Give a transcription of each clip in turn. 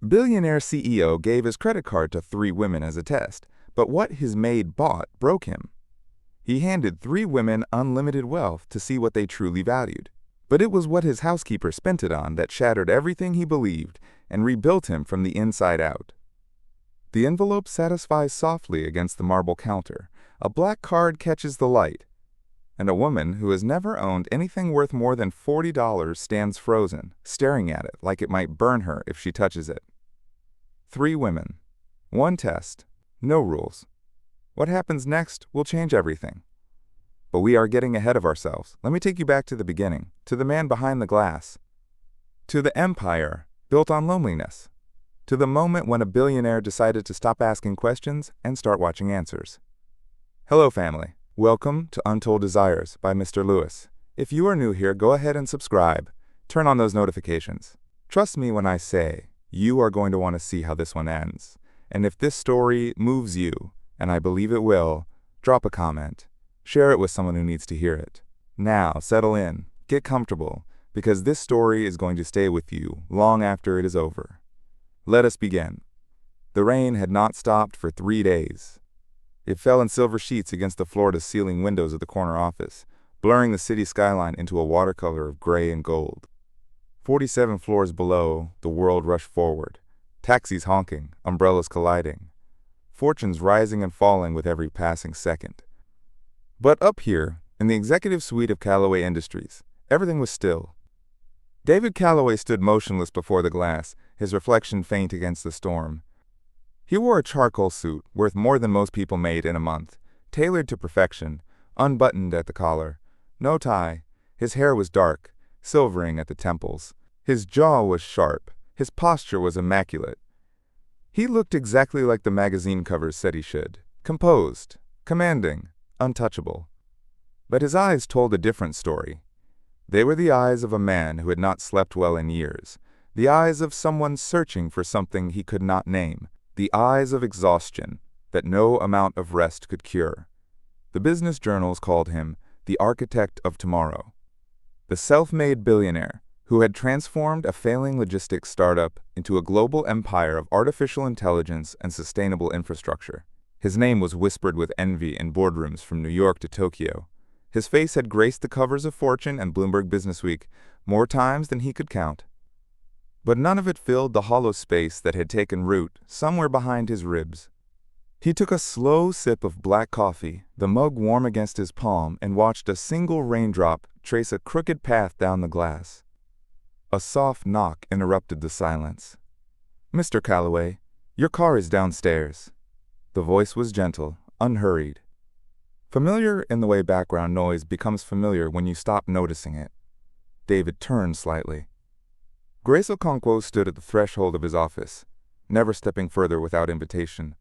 Billionaire CEO gave his credit card to 3 women as a test, but what his maid bought broke him. He handed 3 women unlimited wealth to see what they truly valued. But it was what his housekeeper spent it on that shattered everything he believed and rebuilt him from the inside out. The envelope satisfies softly against the marble counter. A black card catches the light, and a woman who has never owned anything worth more than $40 stands frozen, staring at it like it might burn her if she touches it. 3 women. 1 test. No rules. What happens next will change everything. But we are getting ahead of ourselves. Let me take you back to the beginning, to the man behind the glass, to the empire built on loneliness, to the moment when a billionaire decided to stop asking questions and start watching answers. Hello, family. Welcome to Untold Desires by Mr. Lewis. If you are new here, go ahead and subscribe. Turn on those notifications. Trust me when I say you are going to want to see how this one ends. And if this story moves you, and I believe it will, drop a comment. Share it with someone who needs to hear it. Now, settle in, get comfortable, because this story is going to stay with you long after it is over. Let us begin. The rain had not stopped for 3 days. It fell in silver sheets against the floor-to-ceiling windows of the corner office, blurring the city skyline into a watercolor of gray and gold. 47 floors below, the world rushed forward, taxis honking, umbrellas colliding, fortunes rising and falling with every passing second. But up here, in the executive suite of Callaway Industries, everything was still. David Callaway stood motionless before the glass, his reflection faint against the storm. He wore a charcoal suit worth more than most people made in a month, tailored to perfection, unbuttoned at the collar, no tie. His hair was dark, silvering at the temples. His jaw was sharp. His posture was immaculate. He looked exactly like the magazine covers said he should, composed, commanding, untouchable. But his eyes told a different story. They were the eyes of a man who had not slept well in years, the eyes of someone searching for something he could not name, the eyes of exhaustion that no amount of rest could cure. The business journals called him the architect of tomorrow, the self-made billionaire who had transformed a failing logistics startup into a global empire of artificial intelligence and sustainable infrastructure. His name was whispered with envy in boardrooms from New York to Tokyo. His face had graced the covers of Fortune and Bloomberg Businessweek more times than he could count. But none of it filled the hollow space that had taken root somewhere behind his ribs. He took a slow sip of black coffee, the mug warm against his palm, and watched a single raindrop trace a crooked path down the glass. A soft knock interrupted the silence. "Mr. Callaway, your car is downstairs." The voice was gentle, unhurried. Familiar in the way background noise becomes familiar when you stop noticing it. David turned slightly. Grace Okonkwo stood at the threshold of his office, never stepping further without invitation.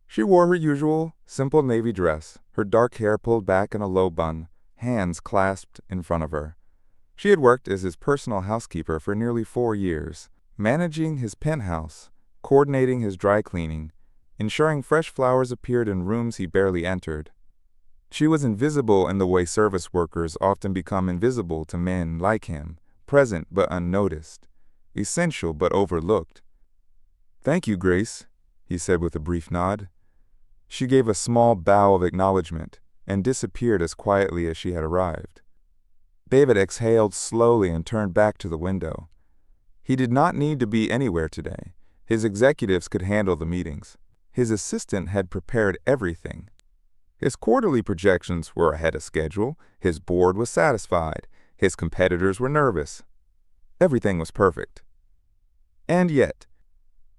She wore her usual, simple navy dress, her dark hair pulled back in a low bun, hands clasped in front of her. She had worked as his personal housekeeper for nearly 4 years, managing his penthouse, coordinating his dry cleaning, ensuring fresh flowers appeared in rooms he barely entered. She was invisible in the way service workers often become invisible to men like him, present but unnoticed, essential but overlooked. "Thank you, Grace," he said with a brief nod. She gave a small bow of acknowledgement and disappeared as quietly as she had arrived. David exhaled slowly and turned back to the window. He did not need to be anywhere today. His executives could handle the meetings. His assistant had prepared everything. His quarterly projections were ahead of schedule. His board was satisfied. His competitors were nervous. Everything was perfect. And yet,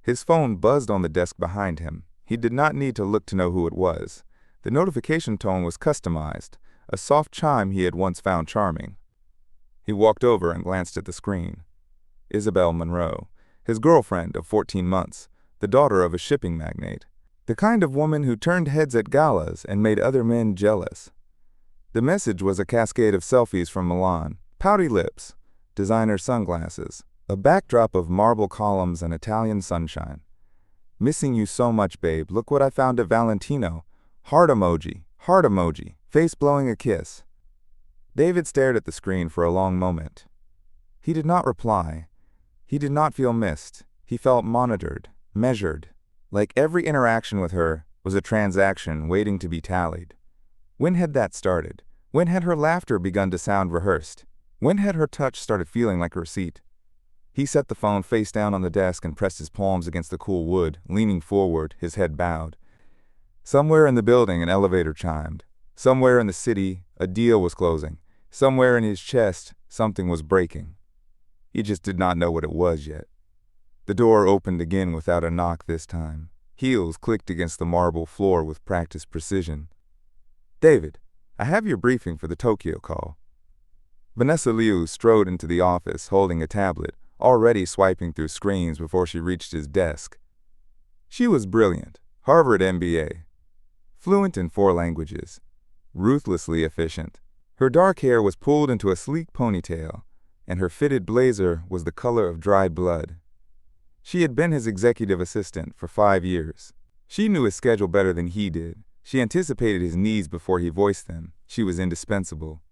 his phone buzzed on the desk behind him. He did not need to look to know who it was. The notification tone was customized, a soft chime he had once found charming. He walked over and glanced at the screen. Isabel Monroe, his girlfriend of 14 months, the daughter of a shipping magnate, the kind of woman who turned heads at galas and made other men jealous. The message was a cascade of selfies from Milan, pouty lips, designer sunglasses, a backdrop of marble columns and Italian sunshine. "Missing you so much, babe. Look what I found at Valentino. Heart emoji, face blowing a kiss." David stared at the screen for a long moment. He did not reply. He did not feel missed. He felt monitored, measured, like every interaction with her was a transaction waiting to be tallied. When had that started? When had her laughter begun to sound rehearsed? When had her touch started feeling like a receipt? He set the phone face down on the desk and pressed his palms against the cool wood, leaning forward, his head bowed. Somewhere in the building, an elevator chimed. Somewhere in the city, a deal was closing. Somewhere in his chest, something was breaking. He just did not know what it was yet. The door opened again without a knock this time. Heels clicked against the marble floor with practiced precision. "David, I have your briefing for the Tokyo call." Vanessa Liu strode into the office holding a tablet, already swiping through screens before she reached his desk. She was brilliant, Harvard MBA, fluent in 4 languages, ruthlessly efficient. Her dark hair was pulled into a sleek ponytail, and her fitted blazer was the color of dried blood. She had been his executive assistant for 5 years. She knew his schedule better than he did. She anticipated his needs before he voiced them. She was indispensable.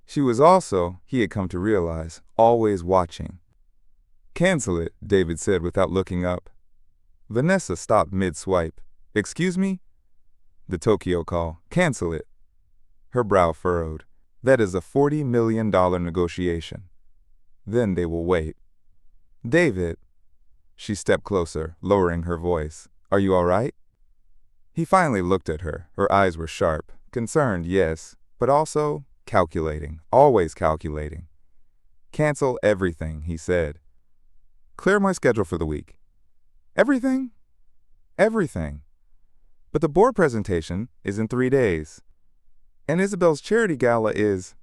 She was also, he had come to realize, always watching. "Cancel it," David said without looking up. Vanessa stopped mid-swipe. "Excuse me?" "The Tokyo call. Cancel it." Her brow furrowed. "That is a $40 million negotiation. Then they will wait." "David." She stepped closer, lowering her voice. "Are you all right?" He finally looked at her. Her eyes were sharp. Concerned, yes, but also calculating, always calculating. "Cancel everything," he said. "Clear my schedule for the week." "Everything?" "Everything. But the board presentation is in 3 days. And Isabel's charity gala is—"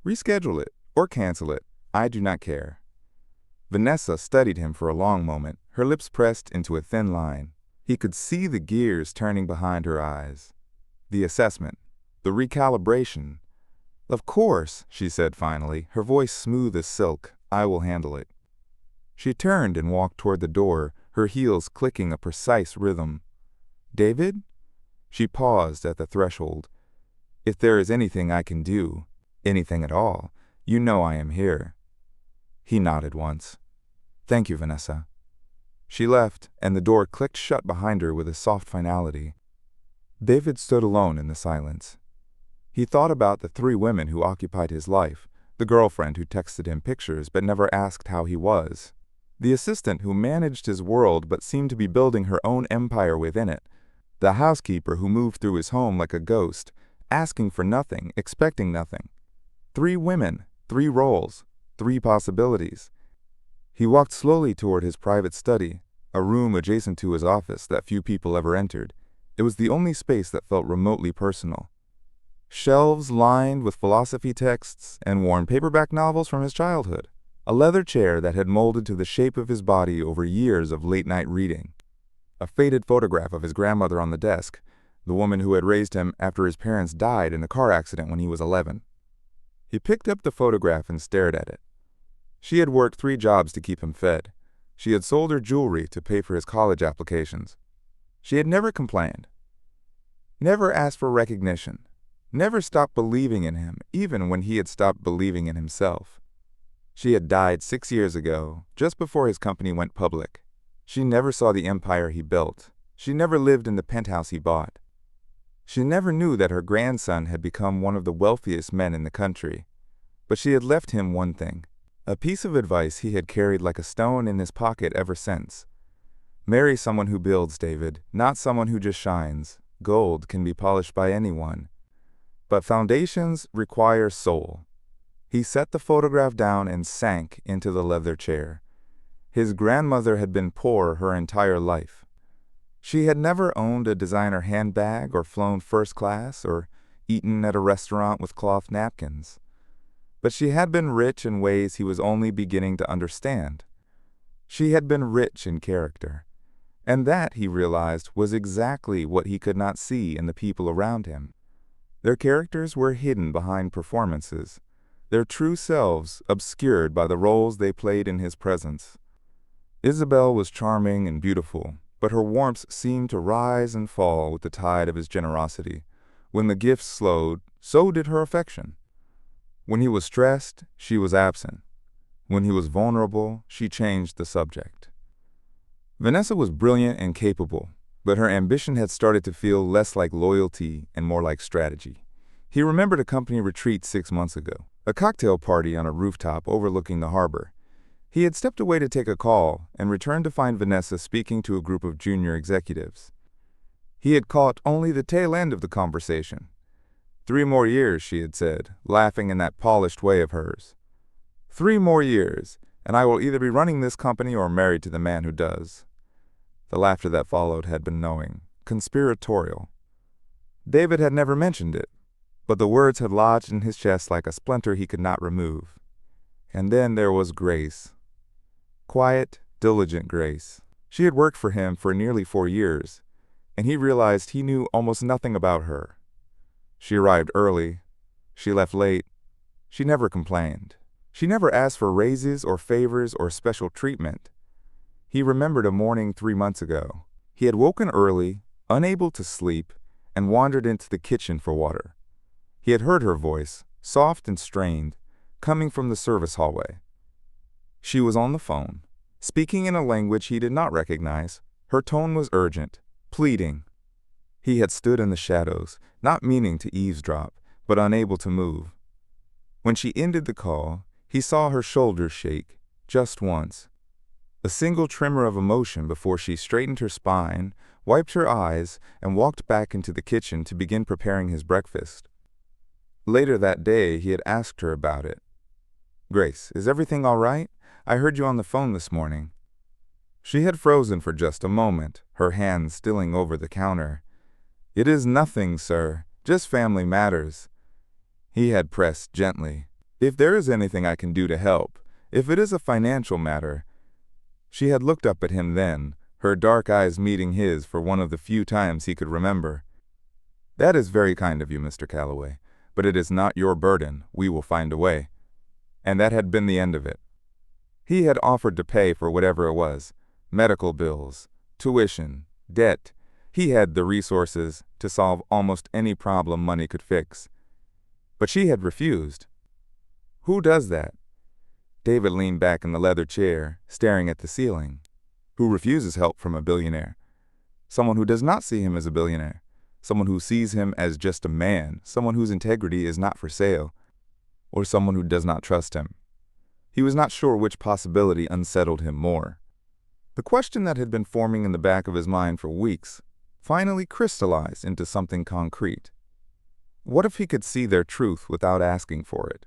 "Reschedule it or cancel it. I do not care." Vanessa studied him for a long moment, her lips pressed into a thin line. He could see the gears turning behind her eyes. The assessment, the recalibration. "Of course," she said finally, her voice smooth as silk. "I will handle it." She turned and walked toward the door, her heels clicking a precise rhythm. "David?" She paused at the threshold. "If there is anything I can do, anything at all, you know I am here." He nodded once. "Thank you, Vanessa." She left, and the door clicked shut behind her with a soft finality. David stood alone in the silence. He thought about the 3 women who occupied his life, the girlfriend who texted him pictures but never asked how he was, the assistant who managed his world but seemed to be building her own empire within it, the housekeeper who moved through his home like a ghost, asking for nothing, expecting nothing. 3 women, 3 roles, 3 possibilities. He walked slowly toward his private study, a room adjacent to his office that few people ever entered. It was the only space that felt remotely personal. Shelves lined with philosophy texts and worn paperback novels from his childhood. A leather chair that had molded to the shape of his body over years of late-night reading. A faded photograph of his grandmother on the desk, the woman who had raised him after his parents died in a car accident when he was 11. He picked up the photograph and stared at it. She had worked 3 jobs to keep him fed. She had sold her jewelry to pay for his college applications. She had never complained, never asked for recognition, never stopped believing in him, even when he had stopped believing in himself. She had died 6 years ago, just before his company went public. She never saw the empire he built. She never lived in the penthouse he bought. She never knew that her grandson had become one of the wealthiest men in the country. But she had left him one thing, a piece of advice he had carried like a stone in his pocket ever since. Marry someone who builds, David, not someone who just shines. Gold can be polished by anyone, but foundations require soul. He set the photograph down and sank into the leather chair. His grandmother had been poor her entire life. She had never owned a designer handbag or flown first class or eaten at a restaurant with cloth napkins. But she had been rich in ways he was only beginning to understand. She had been rich in character. And that, he realized, was exactly what he could not see in the people around him. Their characters were hidden behind performances, their true selves obscured by the roles they played in his presence. Isabel was charming and beautiful, but her warmth seemed to rise and fall with the tide of his generosity. When the gifts slowed, so did her affection. When he was stressed, she was absent. When he was vulnerable, she changed the subject. Vanessa was brilliant and capable, but her ambition had started to feel less like loyalty and more like strategy. He remembered a company retreat 6 months ago, a cocktail party on a rooftop overlooking the harbor. He had stepped away to take a call and returned to find Vanessa speaking to a group of junior executives. He had caught only the tail end of the conversation. 3 more years, she had said, laughing in that polished way of hers. 3 more years, and I will either be running this company or married to the man who does. The laughter that followed had been knowing, conspiratorial. David had never mentioned it, but the words had lodged in his chest like a splinter he could not remove. And then there was Grace. Quiet, diligent Grace. She had worked for him for nearly 4 years, and he realized he knew almost nothing about her. She arrived early. She left late. She never complained. She never asked for raises or favors or special treatment. He remembered a morning 3 months ago. He had woken early, unable to sleep, and wandered into the kitchen for water. He had heard her voice, soft and strained, coming from the service hallway. She was on the phone, speaking in a language he did not recognize. Her tone was urgent, pleading. He had stood in the shadows, not meaning to eavesdrop, but unable to move. When she ended the call, he saw her shoulders shake, just once. A single tremor of emotion before she straightened her spine, wiped her eyes, and walked back into the kitchen to begin preparing his breakfast. Later that day, he had asked her about it. "Grace, is everything all right? I heard you on the phone this morning." She had frozen for just a moment, her hands stilling over the counter. "It is nothing, sir, just family matters." He had pressed gently. "If there is anything I can do to help, if it is a financial matter." She had looked up at him then, her dark eyes meeting his for one of the few times he could remember. "That is very kind of you, Mr. Calloway, but it is not your burden. We will find a way." And that had been the end of it. He had offered to pay for whatever it was, medical bills, tuition, debt. He had the resources to solve almost any problem money could fix. But she had refused. Who does that? David leaned back in the leather chair, staring at the ceiling. Who refuses help from a billionaire? Someone who does not see him as a billionaire. Someone who sees him as just a man, someone whose integrity is not for sale, or someone who does not trust him. He was not sure which possibility unsettled him more. The question that had been forming in the back of his mind for weeks finally crystallized into something concrete. What if he could see their truth without asking for it?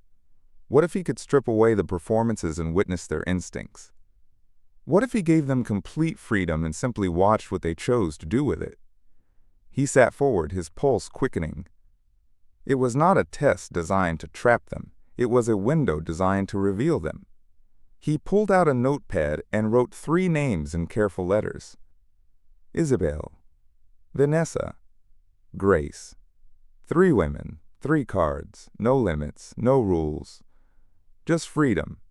What if he could strip away the performances and witness their instincts? What if he gave them complete freedom and simply watched what they chose to do with it? He sat forward, his pulse quickening. It was not a test designed to trap them. It was a window designed to reveal them. He pulled out a notepad and wrote 3 names in careful letters. Isabel, Vanessa, Grace. 3 women, 3 cards, no limits, no rules. Just freedom.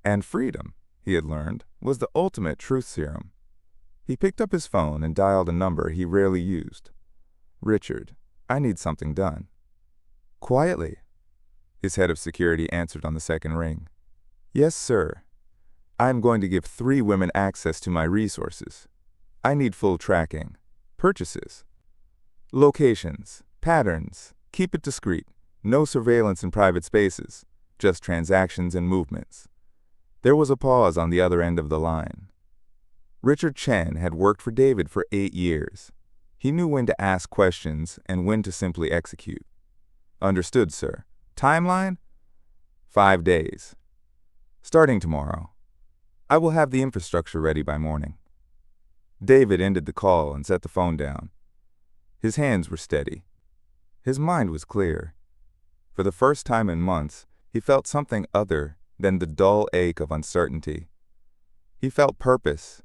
And freedom, he had learned, was the ultimate truth serum. He picked up his phone and dialed a number he rarely used. "Richard, I need something done." "Quietly," his head of security answered on the second ring. "Yes, sir. I am going to give 3 women access to my resources. I need full tracking. Purchases. Locations. Patterns. Keep it discreet. No surveillance in private spaces. Just transactions and movements." There was a pause on the other end of the line. Richard Chen had worked for David for 8 years. He knew when to ask questions and when to simply execute. "Understood, sir. Timeline? 5 days. Starting tomorrow. I will have the infrastructure ready by morning." David ended the call and set the phone down. His hands were steady. His mind was clear. For the first time in months, he felt something other than the dull ache of uncertainty. He felt purpose.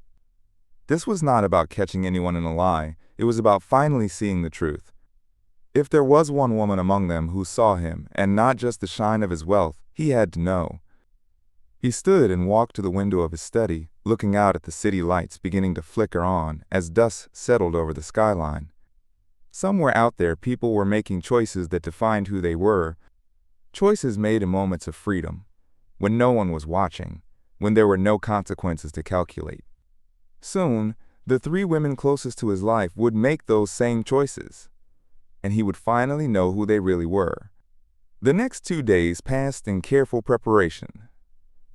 This was not about catching anyone in a lie. It was about finally seeing the truth. If there was one woman among them who saw him, and not just the shine of his wealth, he had to know. He stood and walked to the window of his study, looking out at the city lights beginning to flicker on as dusk settled over the skyline. Somewhere out there, people were making choices that defined who they were, choices made in moments of freedom, when no one was watching, when there were no consequences to calculate. Soon, the three women closest to his life would make those same choices, and he would finally know who they really were. The next 2 days passed in careful preparation.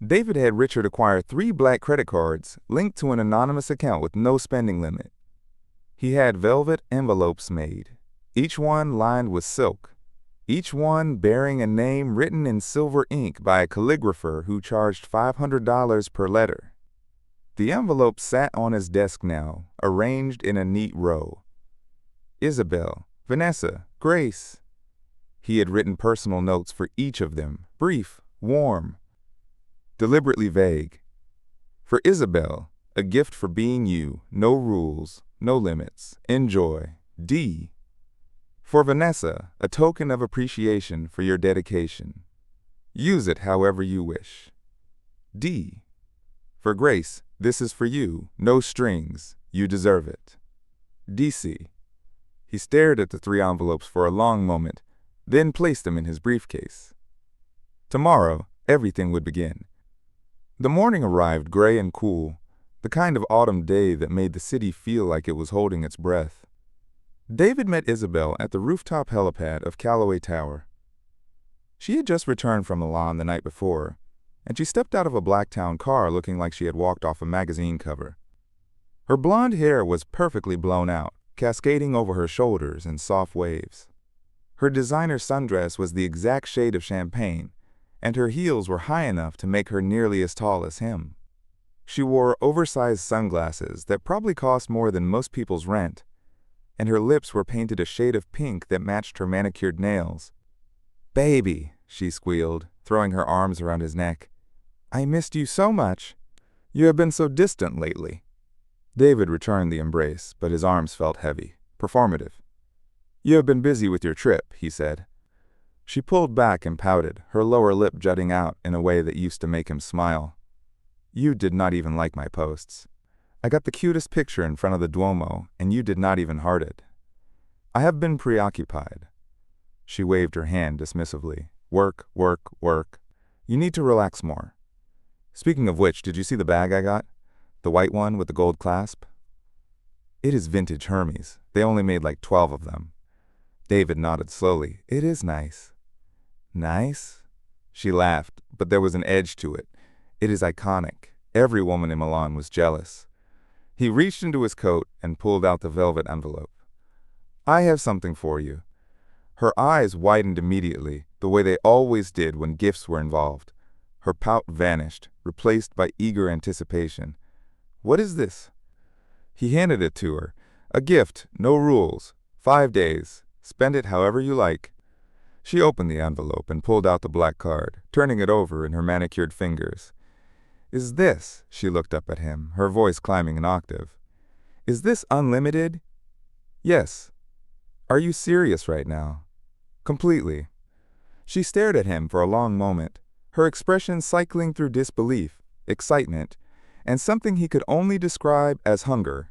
David had Richard acquire 3 black credit cards linked to an anonymous account with no spending limit. He had velvet envelopes made, each one lined with silk, each one bearing a name written in silver ink by a calligrapher who charged $500 per letter. The envelopes sat on his desk now, arranged in a neat row. Isabel, Vanessa, Grace. He had written personal notes for each of them, brief, warm, deliberately vague. For Isabel, a gift for being you, no rules, no limits, enjoy, D. For Vanessa, a token of appreciation for your dedication. Use it however you wish. D. For Grace, this is for you, no strings, you deserve it. DC. He stared at the 3 envelopes for a long moment, then placed them in his briefcase. Tomorrow, everything would begin. The morning arrived gray and cool, the kind of autumn day that made the city feel like it was holding its breath. David met Isabel at the rooftop helipad of Callaway Tower. She had just returned from Milan the night before, and she stepped out of a Blacktown car looking like she had walked off a magazine cover. Her blonde hair was perfectly blown out, cascading over her shoulders in soft waves. Her designer sundress was the exact shade of champagne, and her heels were high enough to make her nearly as tall as him. She wore oversized sunglasses that probably cost more than most people's rent, and her lips were painted a shade of pink that matched her manicured nails. "Baby," she squealed, throwing her arms around his neck. "I missed you so much. You have been so distant lately." David returned the embrace, but his arms felt heavy, performative. "You have been busy with your trip," he said. She pulled back and pouted, her lower lip jutting out in a way that used to make him smile. "You did not even like my posts. I got the cutest picture in front of the Duomo, and you did not even heart it. I have been preoccupied." She waved her hand dismissively. "Work, work, work. You need to relax more. Speaking of which, did you see the bag I got? The white one with the gold clasp?" "It is vintage Hermes. They only made like 12 of them." David nodded slowly. "It is nice." "Nice?" She laughed, but there was an edge to it. "It is iconic. Every woman in Milan was jealous." He reached into his coat and pulled out the velvet envelope. "I have something for you." Her eyes widened immediately, the way they always did when gifts were involved. Her pout vanished, replaced by eager anticipation. "What is this?" He handed it to her. "A gift, no rules. 5 days. Spend it however you like." She opened the envelope and pulled out the black card, turning it over in her manicured fingers. "Is this," she looked up at him, her voice climbing an octave, "is this unlimited?" "Yes." "Are you serious right now?" "Completely." She stared at him for a long moment, her expression cycling through disbelief, excitement, and something he could only describe as hunger.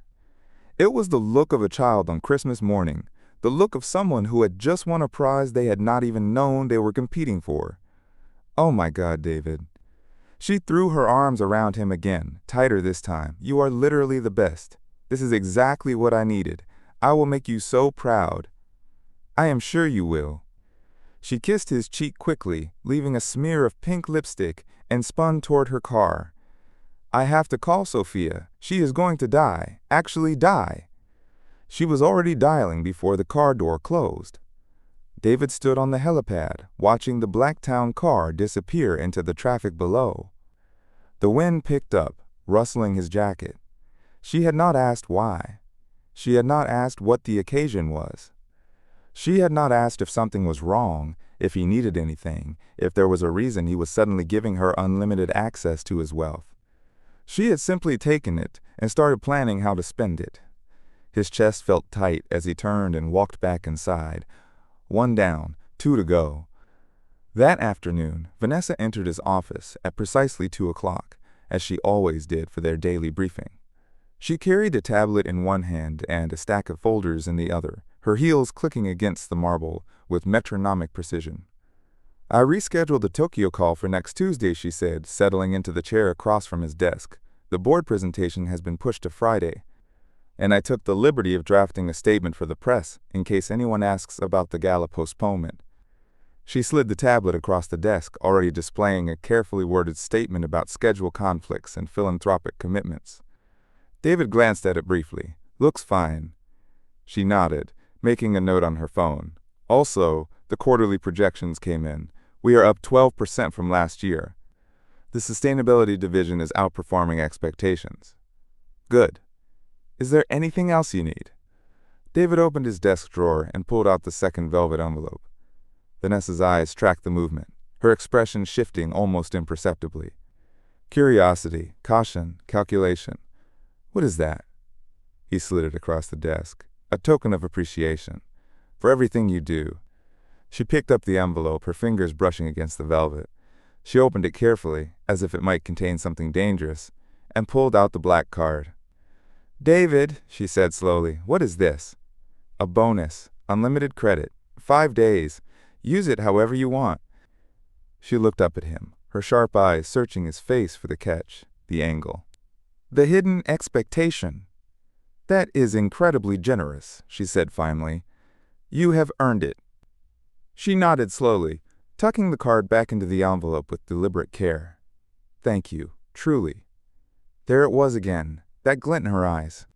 It was the look of a child on Christmas morning, the look of someone who had just won a prize they had not even known they were competing for. "Oh my God, David." She threw her arms around him again, tighter this time. "You are literally the best. This is exactly what I needed. I will make you so proud." "I am sure you will." She kissed his cheek quickly, leaving a smear of pink lipstick, and spun toward her car. "I have to call Sophia. She is going to die, actually die." She was already dialing before the car door closed. David stood on the helipad, watching the Blacktown car disappear into the traffic below. The wind picked up, rustling his jacket. She had not asked why. She had not asked what the occasion was. She had not asked if something was wrong, if he needed anything, if there was a reason he was suddenly giving her unlimited access to his wealth. She had simply taken it and started planning how to spend it. His chest felt tight as he turned and walked back inside. 1 down, 2 to go. That afternoon, Vanessa entered his office at precisely 2 o'clock, as she always did for their daily briefing. She carried a tablet in one hand and a stack of folders in the other, her heels clicking against the marble with metronomic precision. "I rescheduled the Tokyo call for next Tuesday," she said, settling into the chair across from his desk. The board presentation has been pushed to Friday, and I took the liberty of drafting a statement for the press in case anyone asks about the gala postponement. She slid the tablet across the desk, already displaying a carefully worded statement about schedule conflicts and philanthropic commitments. David glanced at it briefly. Looks fine. She nodded, making a note on her phone. Also, the quarterly projections came in. We are up 12% from last year. The sustainability division is outperforming expectations. Good. Is there anything else you need? David opened his desk drawer and pulled out the second velvet envelope. Vanessa's eyes tracked the movement, her expression shifting almost imperceptibly. Curiosity, caution, calculation. What is that? He slid it across the desk. A token of appreciation. For everything you do. She picked up the envelope, her fingers brushing against the velvet. She opened it carefully, as if it might contain something dangerous, and pulled out the black card. David, she said slowly, what is this? A bonus, unlimited credit, 5 days. Use it however you want. She looked up at him, her sharp eyes searching his face for the catch, the angle. The hidden expectation. That is incredibly generous, she said finally. You have earned it. She nodded slowly, tucking the card back into the envelope with deliberate care. Thank you, truly. There it was again, that glint in her eyes.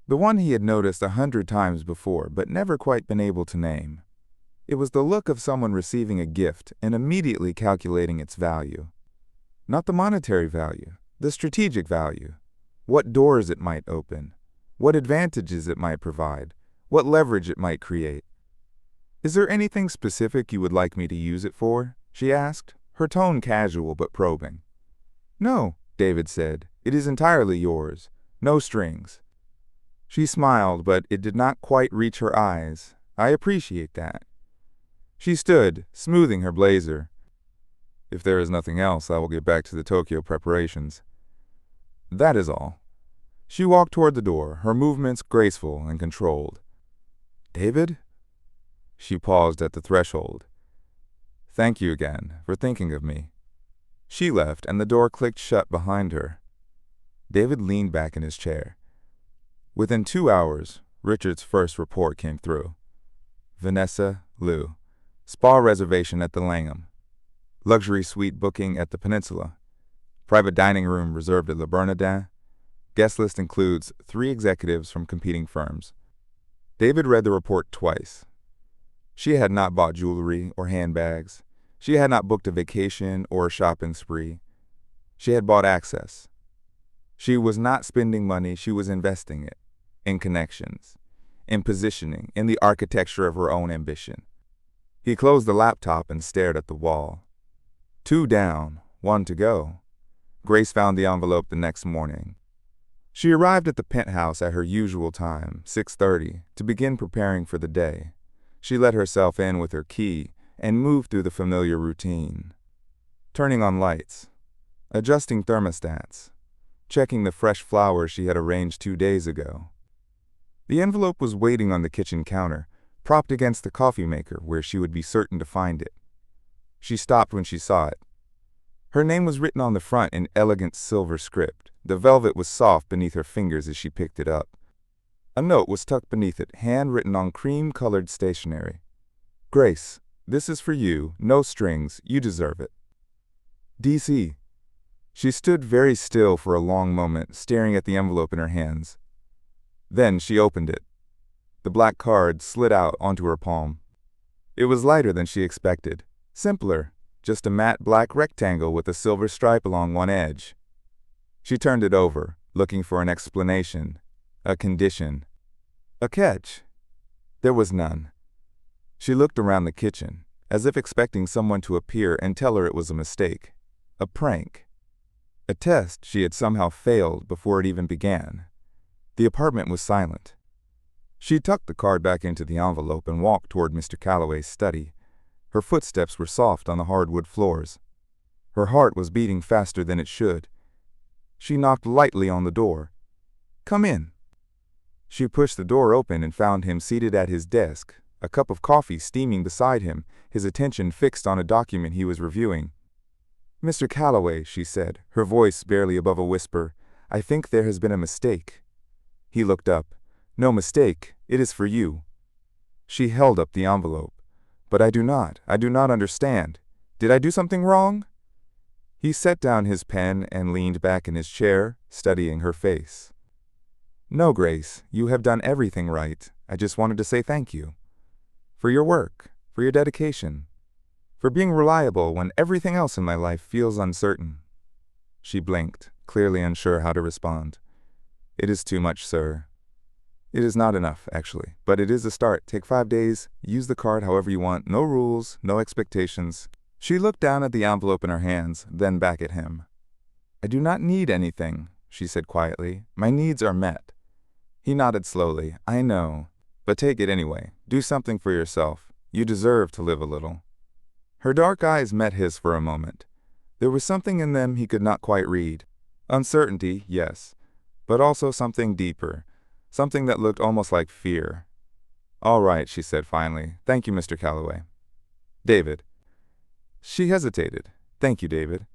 The one he had noticed 100 times before, but never quite been able to name. It was the look of someone receiving a gift and immediately calculating its value. Not the monetary value, the strategic value. What doors it might open, what advantages it might provide, what leverage it might create. Is there anything specific you would like me to use it for? She asked, her tone casual but probing. No, David said. It is entirely yours. No strings. She smiled, but it did not quite reach her eyes. I appreciate that. She stood, smoothing her blazer. If there is nothing else, I will get back to the Tokyo preparations. That is all. She walked toward the door, her movements graceful and controlled. David? She paused at the threshold. Thank you again for thinking of me. She left, and the door clicked shut behind her. David leaned back in his chair. Within 2 hours, Richard's first report came through. Vanessa, Liu. Spa reservation at the Langham. Luxury suite booking at the Peninsula. Private dining room reserved at Le Bernardin. Guest list includes 3 executives from competing firms. David read the report twice. She had not bought jewelry or handbags. She had not booked a vacation or a shopping spree. She had bought access. She was not spending money, she was investing it. In connections. In positioning. In the architecture of her own ambition. He closed the laptop and stared at the wall. 2 down, 1 to go. Grace found the envelope the next morning. She arrived at the penthouse at her usual time, 6:30, to begin preparing for the day. She let herself in with her key and moved through the familiar routine. Turning on lights, adjusting thermostats, checking the fresh flowers she had arranged 2 days ago. The envelope was waiting on the kitchen counter, propped against the coffee maker where she would be certain to find it. She stopped when she saw it. Her name was written on the front in elegant silver script. The velvet was soft beneath her fingers as she picked it up. A note was tucked beneath it, handwritten on cream-colored stationery. Grace, this is for you, no strings, you deserve it. D.C. She stood very still for a long moment, staring at the envelope in her hands. Then she opened it. The black card slid out onto her palm. It was lighter than she expected, simpler, just a matte black rectangle with a silver stripe along one edge. She turned it over, looking for an explanation. A condition. A catch. There was none. She looked around the kitchen, as if expecting someone to appear and tell her it was a mistake. A prank. A test she had somehow failed before it even began. The apartment was silent. She tucked the card back into the envelope and walked toward Mr. Calloway's study. Her footsteps were soft on the hardwood floors. Her heart was beating faster than it should. She knocked lightly on the door. Come in. She pushed the door open and found him seated at his desk, a cup of coffee steaming beside him, his attention fixed on a document he was reviewing. Mr. Calloway, she said, her voice barely above a whisper, I think there has been a mistake." He looked up. "No mistake. It is for you." She held up the envelope. "But I do not understand. Did I do something wrong?" He set down his pen and leaned back in his chair, studying her face. "No, Grace, you have done everything right. I just wanted to say thank you. For your work, for your dedication, for being reliable when everything else in my life feels uncertain." She blinked, clearly unsure how to respond. "It is too much, sir." "It is not enough, actually, but it is a start. Take 5 days, use the card however you want, no rules, no expectations." She looked down at the envelope in her hands, then back at him. "I do not need anything," she said quietly. "My needs are met." He nodded slowly. "I know. But take it anyway. Do something for yourself. You deserve to live a little." Her dark eyes met his for a moment. There was something in them he could not quite read. Uncertainty, yes, but also something deeper, something that looked almost like fear. "All right," she said finally. "Thank you, Mr. Calloway." "David." She hesitated. "Thank you, David."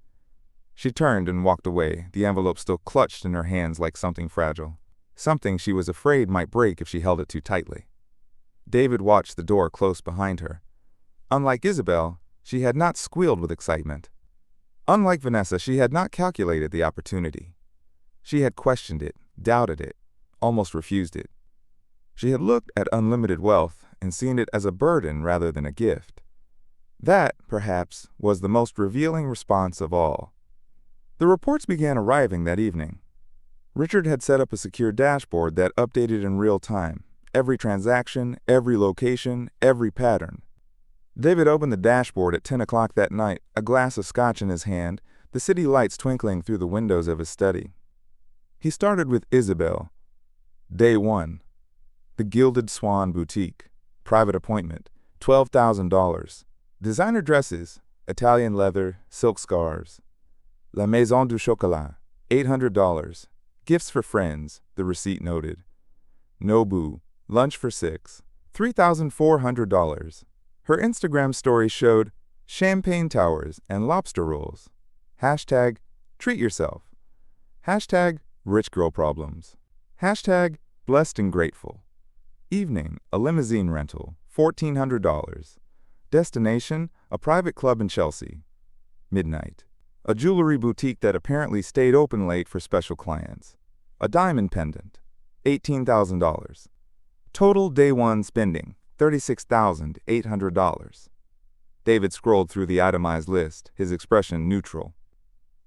She turned and walked away, the envelope still clutched in her hands like something fragile, something she was afraid might break if she held it too tightly. David watched the door close behind her. Unlike Isabel, she had not squealed with excitement. Unlike Vanessa, she had not calculated the opportunity. She had questioned it, doubted it, almost refused it. She had looked at unlimited wealth and seen it as a burden rather than a gift. That, perhaps, was the most revealing response of all. The reports began arriving that evening. Richard had set up a secure dashboard that updated in real time, every transaction, every location, every pattern. David opened the dashboard at 10 o'clock that night, a glass of scotch in his hand, the city lights twinkling through the windows of his study. He started with Isabel. Day 1. The Gilded Swan Boutique. Private appointment. $12,000. Designer dresses, Italian leather, silk scarves. La Maison du Chocolat. $800. Gifts for friends, the receipt noted. Nobu. Lunch for 6. $3,400. Her Instagram story showed champagne towers and lobster rolls. Hashtag treat yourself. Hashtag rich girl problems. Hashtag blessed and grateful. Evening, a limousine rental, $1,400. Destination, a private club in Chelsea. Midnight, a jewelry boutique that apparently stayed open late for special clients. A diamond pendant, $18,000. Total day 1 spending, $36,800. David scrolled through the itemized list, his expression neutral.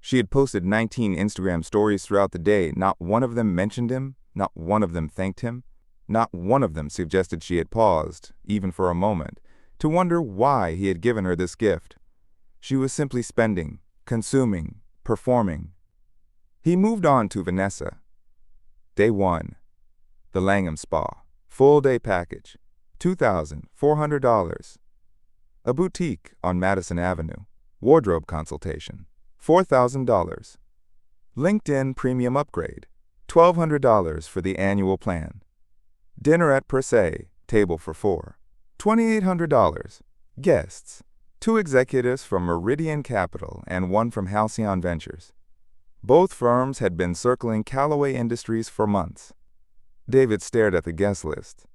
She had posted 19 Instagram stories throughout the day. Not one of them mentioned him, not one of them thanked him, not one of them suggested she had paused, even for a moment, to wonder why he had given her this gift. She was simply spending, consuming, performing. He moved on to Vanessa. Day 1. The Langham Spa. Full day package. $2,400. A boutique on Madison Avenue. Wardrobe consultation. $4,000. LinkedIn premium upgrade. $1,200 for the annual plan. Dinner at Per Se, table for 4. $2,800. Guests. 2 executives from Meridian Capital and 1 from Halcyon Ventures. Both firms had been circling Calloway Industries for months. David stared at the guest list.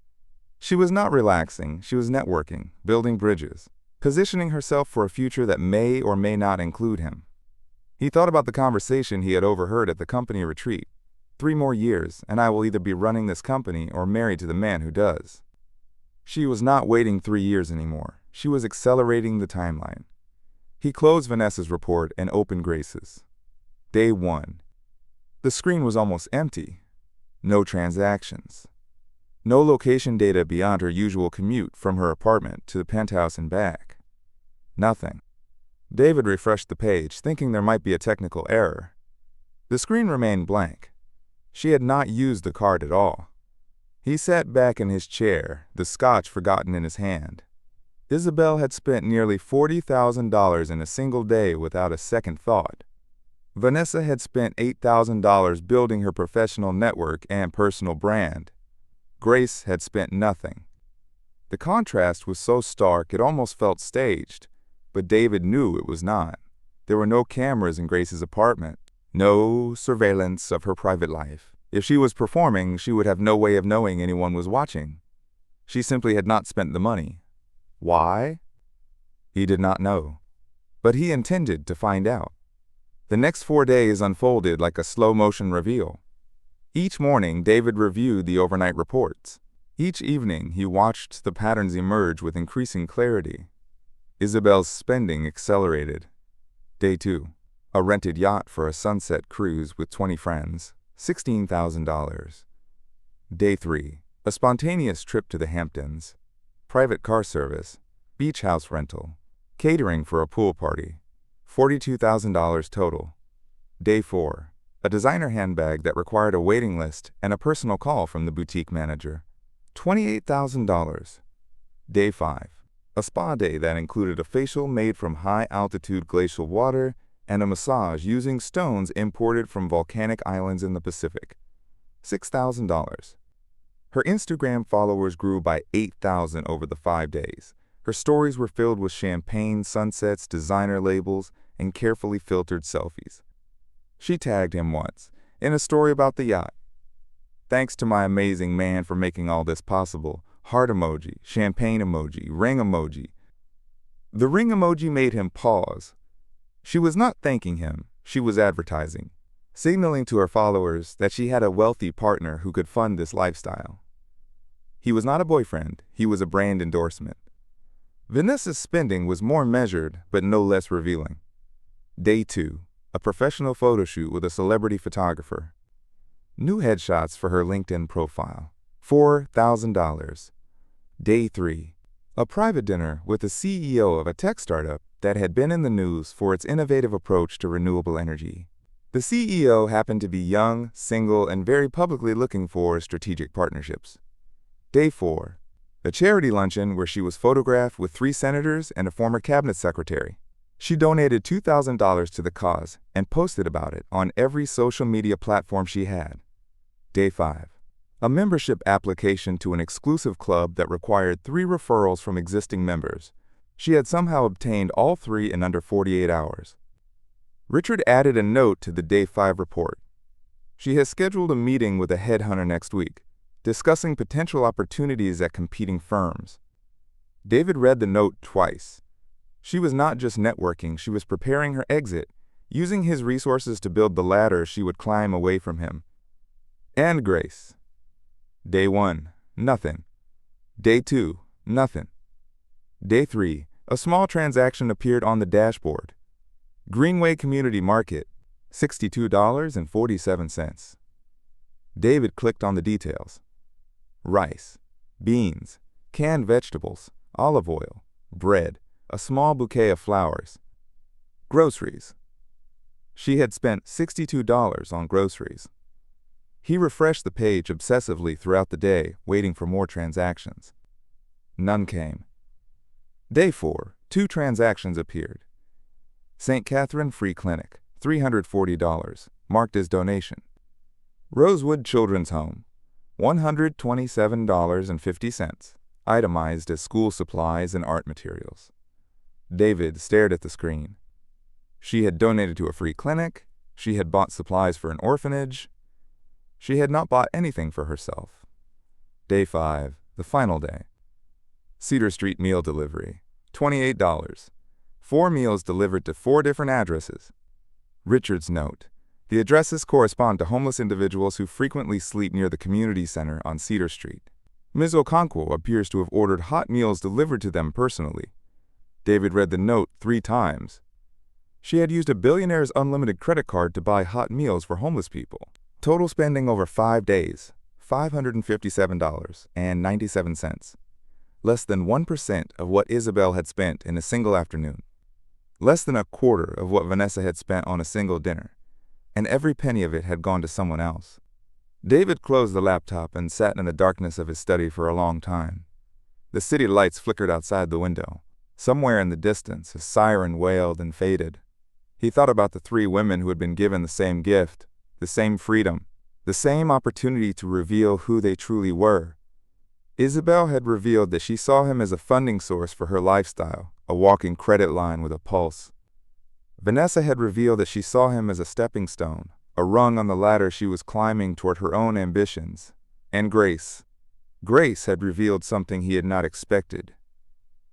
She was not relaxing, she was networking, building bridges, positioning herself for a future that may or may not include him. He thought about the conversation he had overheard at the company retreat. 3 more years, and I will either be running this company or married to the man who does. She was not waiting 3 years anymore. She was accelerating the timeline. He closed Vanessa's report and opened Grace's. Day 1. The screen was almost empty. No transactions. No location data beyond her usual commute from her apartment to the penthouse and back. Nothing. David refreshed the page, thinking there might be a technical error. The screen remained blank. She had not used the card at all. He sat back in his chair, the scotch forgotten in his hand. Isabel had spent nearly $40,000 in a single day without a second thought. Vanessa had spent $8,000 building her professional network and personal brand. Grace had spent nothing. The contrast was so stark it almost felt staged, but David knew it was not. There were no cameras in Grace's apartment, No surveillance of her private life. If she was performing, she would have no way of knowing anyone was watching. She simply had not spent the money. Why? He did not know. But he intended to find out. The next 4 days unfolded like a slow-motion reveal. Each morning, David reviewed the overnight reports. Each evening, he watched the patterns emerge with increasing clarity. Isabel's spending accelerated. Day 2. A rented yacht for a sunset cruise with 20 friends, $16,000. Day 3. A spontaneous trip to the Hamptons. Private car service, beach house rental, catering for a pool party, $42,000 total. Day 4. A designer handbag that required a waiting list and a personal call from the boutique manager, $28,000. Day 5. A spa day that included a facial made from high-altitude glacial water and a massage using stones imported from volcanic islands in the Pacific, $6,000. Her Instagram followers grew by 8,000 over the 5 days. Her stories were filled with champagne sunsets, designer labels, and carefully filtered selfies. She tagged him once, in a story about the yacht. "Thanks to my amazing man for making all this possible." Heart emoji, champagne emoji, ring emoji. The ring emoji made him pause. She was not thanking him, she was advertising, signaling to her followers that she had a wealthy partner who could fund this lifestyle. He was not a boyfriend, he was a brand endorsement. Vanessa's spending was more measured, but no less revealing. Day 2. A professional photo shoot with a celebrity photographer. New headshots for her LinkedIn profile, $4,000. Day 3. A private dinner with the CEO of a tech startup that had been in the news for its innovative approach to renewable energy. The CEO happened to be young, single, and very publicly looking for strategic partnerships. Day 4. A charity luncheon where she was photographed with 3 senators and a former cabinet secretary. She donated $2,000 to the cause and posted about it on every social media platform she had. Day 5. A membership application to an exclusive club that required 3 referrals from existing members. She had somehow obtained all 3 in under 48 hours. Richard added a note to the Day 5 report. She has scheduled a meeting with a headhunter next week, discussing potential opportunities at competing firms. David read the note twice. She was not just networking, she was preparing her exit, using his resources to build the ladder she would climb away from him. And Grace. Day 1, nothing. Day 2, nothing. Day 3, a small transaction appeared on the dashboard. Greenway Community Market, $62.47. David clicked on the details. Rice, beans, canned vegetables, olive oil, bread, a small bouquet of flowers. Groceries. She had spent $62 on groceries. He refreshed the page obsessively throughout the day, waiting for more transactions. None came. Day 4, 2 transactions appeared. St. Catherine Free Clinic, $340, marked as donation. Rosewood Children's Home, $127.50, itemized as school supplies and art materials. David stared at the screen. She had donated to a free clinic. She had bought supplies for an orphanage. She had not bought anything for herself. Day 5, the final day. Cedar Street meal delivery, $28. 4 meals delivered to 4 different addresses. Richard's note. The addresses correspond to homeless individuals who frequently sleep near the community center on Cedar Street. Ms. Okonkwo appears to have ordered hot meals delivered to them personally. David read the note 3 times. She had used a Billionaire's unlimited credit card to buy hot meals for homeless people. Total spending over 5 days, $557.97. Less than 1% of what Isabel had spent in a single afternoon. Less than a quarter of what Vanessa had spent on a single dinner. And every penny of it had gone to someone else. David closed the laptop and sat in the darkness of his study for a long time. The city lights flickered outside the window. Somewhere in the distance, a siren wailed and faded. He thought about the 3 women who had been given the same gift, the same freedom, the same opportunity to reveal who they truly were. Isabel had revealed that she saw him as a funding source for her lifestyle, a walking credit line with a pulse. Vanessa had revealed that she saw him as a stepping stone, a rung on the ladder she was climbing toward her own ambitions. And Grace. Grace had revealed something he had not expected.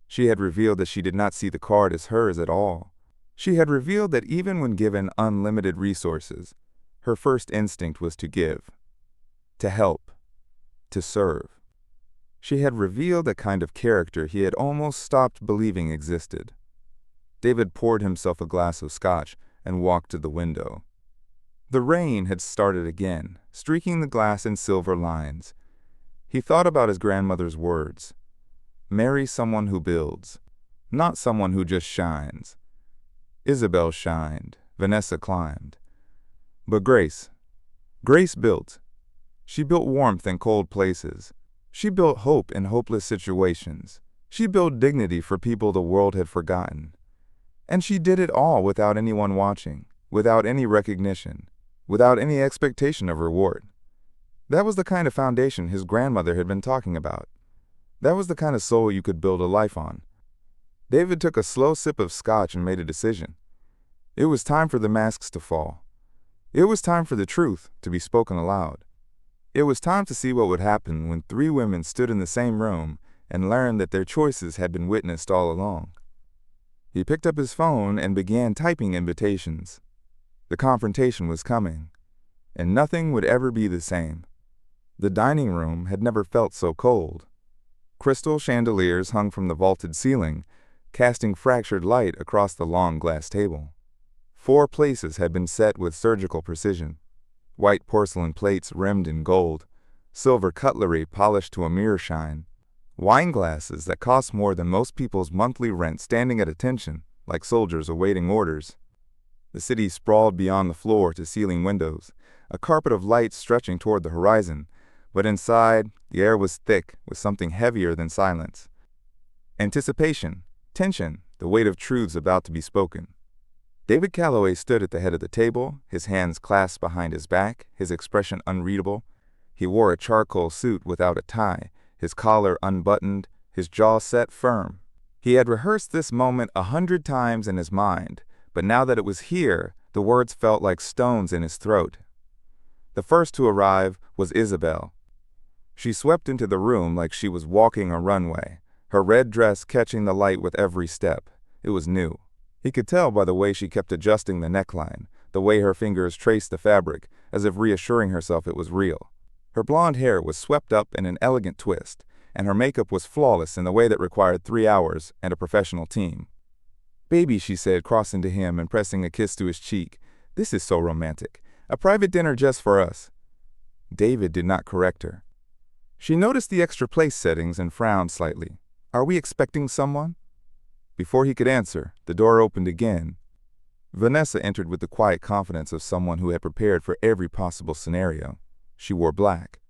She had revealed that she did not see the card as hers at all. She had revealed that even when given unlimited resources, her first instinct was to give, to help, to serve. She had revealed a kind of character he had almost stopped believing existed. David poured himself a glass of scotch and walked to the window. The rain had started again, streaking the glass in silver lines. He thought about his grandmother's words. Marry someone who builds, not someone who just shines. Isabel shined, Vanessa climbed. But Grace built. She built warmth in cold places. She built hope in hopeless situations. She built dignity for people the world had forgotten. And she did it all without anyone watching, without any recognition, without any expectation of reward. That was the kind of foundation his grandmother had been talking about. That was the kind of soul you could build a life on. David took a slow sip of scotch and made a decision. It was time for the masks to fall. It was time for the truth to be spoken aloud. It was time to see what would happen when three women stood in the same room and learned that their choices had been witnessed all along. He picked up his phone and began typing invitations. The confrontation was coming, and nothing would ever be the same. The dining room had never felt so cold. Crystal chandeliers hung from the vaulted ceiling, casting fractured light across the long glass table. 4 places had been set with surgical precision. White porcelain plates rimmed in gold, silver cutlery polished to a mirror shine, wine glasses that cost more than most people's monthly rent standing at attention, like soldiers awaiting orders. The city sprawled beyond the floor-to-ceiling windows, a carpet of light stretching toward the horizon, but inside, the air was thick with something heavier than silence. Anticipation, tension, the weight of truths about to be spoken. David Calloway stood at the head of the table, his hands clasped behind his back, his expression unreadable. He wore a charcoal suit without a tie, his collar unbuttoned, his jaw set firm. He had rehearsed this moment 100 times in his mind, but now that it was here, the words felt like stones in his throat. The first to arrive was Isabel. She swept into the room like she was walking a runway, her red dress catching the light with every step. It was new. He could tell by the way she kept adjusting the neckline, the way her fingers traced the fabric, as if reassuring herself it was real. Her blonde hair was swept up in an elegant twist, and her makeup was flawless in the way that required 3 hours and a professional team. "Baby," she said, crossing to him and pressing a kiss to his cheek, "this is so romantic. A private dinner just for us." David did not correct her. She noticed the extra place settings and frowned slightly. "Are we expecting someone?" Before he could answer, the door opened again. Vanessa entered with the quiet confidence of someone who had prepared for every possible scenario. She wore black,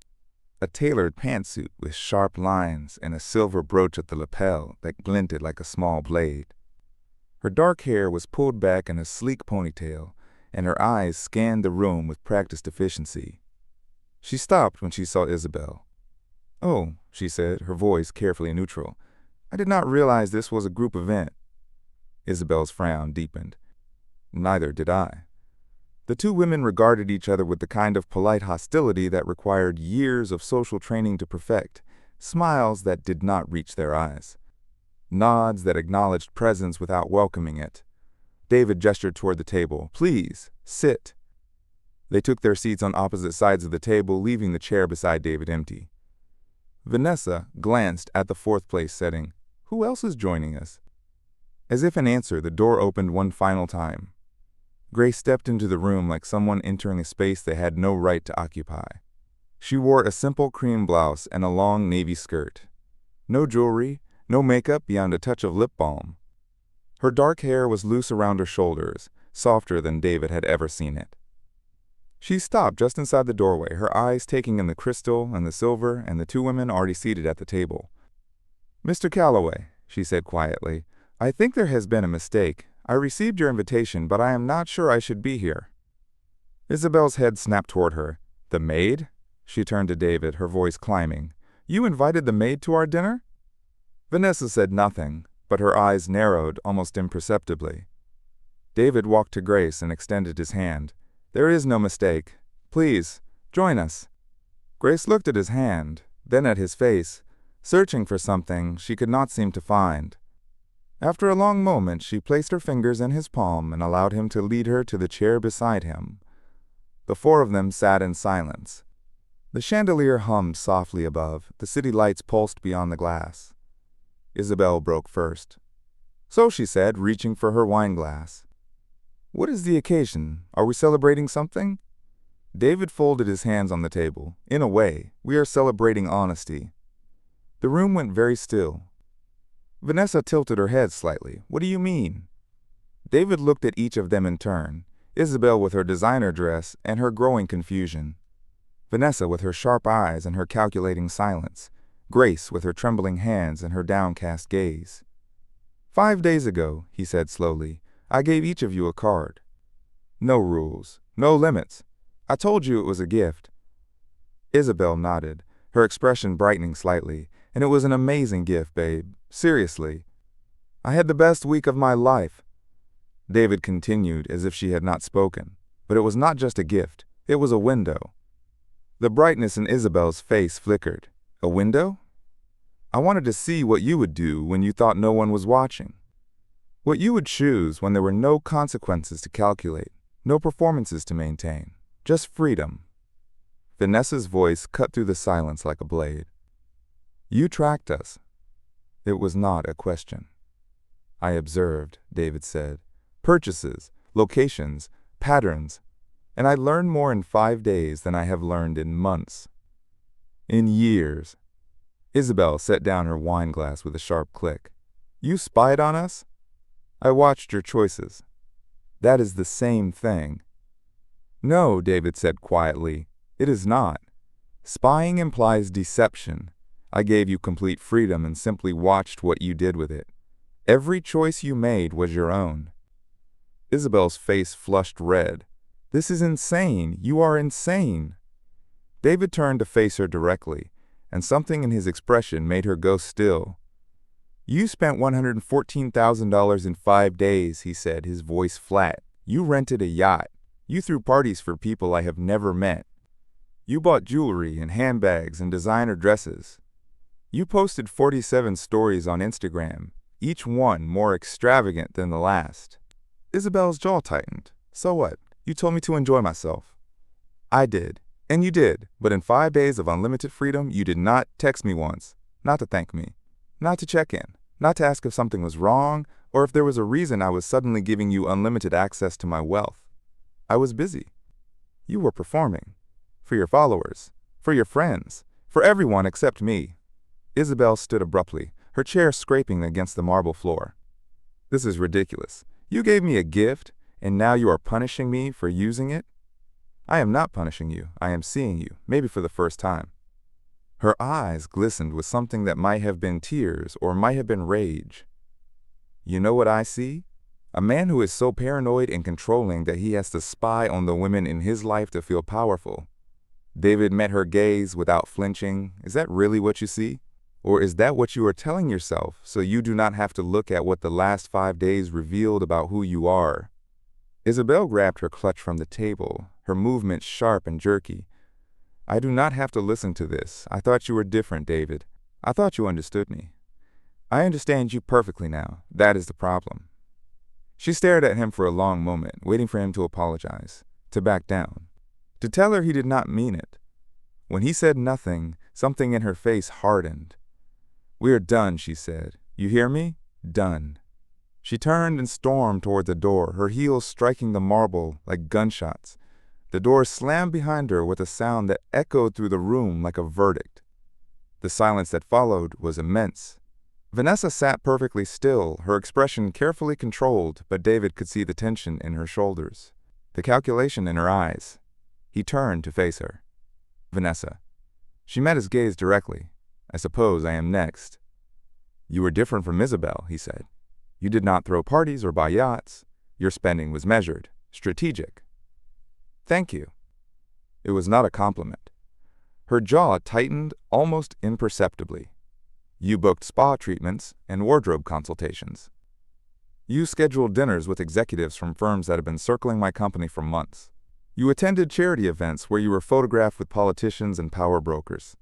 a tailored pantsuit with sharp lines and a silver brooch at the lapel that glinted like a small blade. Her dark hair was pulled back in a sleek ponytail, and her eyes scanned the room with practiced efficiency. She stopped when she saw Isabel. "Oh," she said, her voice carefully neutral. "I did not realize this was a group event." Isabel's frown deepened. "Neither did I." The two women regarded each other with the kind of polite hostility that required years of social training to perfect, smiles that did not reach their eyes, nods that acknowledged presence without welcoming it. David gestured toward the table. "Please, sit." They took their seats on opposite sides of the table, leaving the chair beside David empty. Vanessa glanced at the 4th place setting. "Who else is joining us?" As if in answer, the door opened one final time. Grace stepped into the room like someone entering a space they had no right to occupy. She wore a simple cream blouse and a long navy skirt. No jewelry, no makeup beyond a touch of lip balm. Her dark hair was loose around her shoulders, softer than David had ever seen it. She stopped just inside the doorway, her eyes taking in the crystal and the silver and the two women already seated at the table. "Mr. Calloway," she said quietly, "I think there has been a mistake. I received your invitation, but I am not sure I should be here." Isabel's head snapped toward her. "The maid?" She turned to David, her voice climbing. "You invited the maid to our dinner?" Vanessa said nothing, but her eyes narrowed almost imperceptibly. David walked to Grace and extended his hand. "There is no mistake. Please, join us." Grace looked at his hand, then at his face, searching for something she could not seem to find. After a long moment, she placed her fingers in his palm and allowed him to lead her to the chair beside him. The four of them sat in silence. The chandelier hummed softly above, the city lights pulsed beyond the glass. Isabel broke first. "So," she said, reaching for her wine glass. "What is the occasion? Are we celebrating something?" David folded his hands on the table. "In a way, we are celebrating honesty." The room went very still. Vanessa tilted her head slightly. "What do you mean?" David looked at each of them in turn, Isabel with her designer dress and her growing confusion, Vanessa with her sharp eyes and her calculating silence, Grace with her trembling hands and her downcast gaze. "5 days ago," he said slowly, "I gave each of you a card. No rules, no limits. I told you it was a gift." Isabel nodded, her expression brightening slightly. "And it was an amazing gift, babe. Seriously. I had the best week of my life." David continued as if she had not spoken. "But it was not just a gift. It was a window." The brightness in Isabel's face flickered. "A window?" "I wanted to see what you would do when you thought no one was watching. What you would choose when there were no consequences to calculate, no performances to maintain. Just freedom." Vanessa's voice cut through the silence like a blade. "You tracked us." It was not a question. "I observed," David said. "Purchases, locations, patterns. And I learned more in 5 days than I have learned in months. In years." Isabel set down her wine glass with a sharp click. "You spied on us?" "I watched your choices." "That is the same thing." "No," David said quietly. "It is not. Spying implies deception. I gave you complete freedom and simply watched what you did with it. Every choice you made was your own." Isabel's face flushed red. "This is insane. You are insane." David turned to face her directly, and something in his expression made her go still. "You spent $114,000 in 5 days, he said, his voice flat. "You rented a yacht. You threw parties for people I have never met. You bought jewelry and handbags and designer dresses. You posted 47 stories on Instagram, each one more extravagant than the last." Isabel's jaw tightened. "So what? You told me to enjoy myself." "I did. And you did. But in 5 days of unlimited freedom, you did not text me once. Not to thank me. Not to check in. Not to ask if something was wrong, or if there was a reason I was suddenly giving you unlimited access to my wealth. I was busy. You were performing. For your followers. For your friends. For everyone except me." Isabel stood abruptly, her chair scraping against the marble floor. "This is ridiculous. You gave me a gift, and now you are punishing me for using it?" "I am not punishing you. I am seeing you, maybe for the first time." Her eyes glistened with something that might have been tears or might have been rage. "You know what I see? A man who is so paranoid and controlling that he has to spy on the women in his life to feel powerful." David met her gaze without flinching. "Is that really what you see? Or is that what you are telling yourself so you do not have to look at what the last 5 days revealed about who you are?" Isabel grabbed her clutch from the table, her movements sharp and jerky. "I do not have to listen to this. I thought you were different, David. I thought you understood me. I understand you perfectly now. That is the problem." She stared at him for a long moment, waiting for him to apologize, to back down, to tell her he did not mean it. When he said nothing, something in her face hardened. "We are done," she said. "You hear me? Done." She turned and stormed toward the door, her heels striking the marble like gunshots. The door slammed behind her with a sound that echoed through the room like a verdict. The silence that followed was immense. Vanessa sat perfectly still, her expression carefully controlled, but David could see the tension in her shoulders, the calculation in her eyes. He turned to face her. "Vanessa." She met his gaze directly. "I suppose I am next." "You were different from Isabel," he said. "You did not throw parties or buy yachts. Your spending was measured, strategic." "Thank you." It was not a compliment. Her jaw tightened almost imperceptibly. "You booked spa treatments and wardrobe consultations." You scheduled dinners with executives from firms that have been circling my company for months. You attended charity events where you were photographed with politicians and power brokers.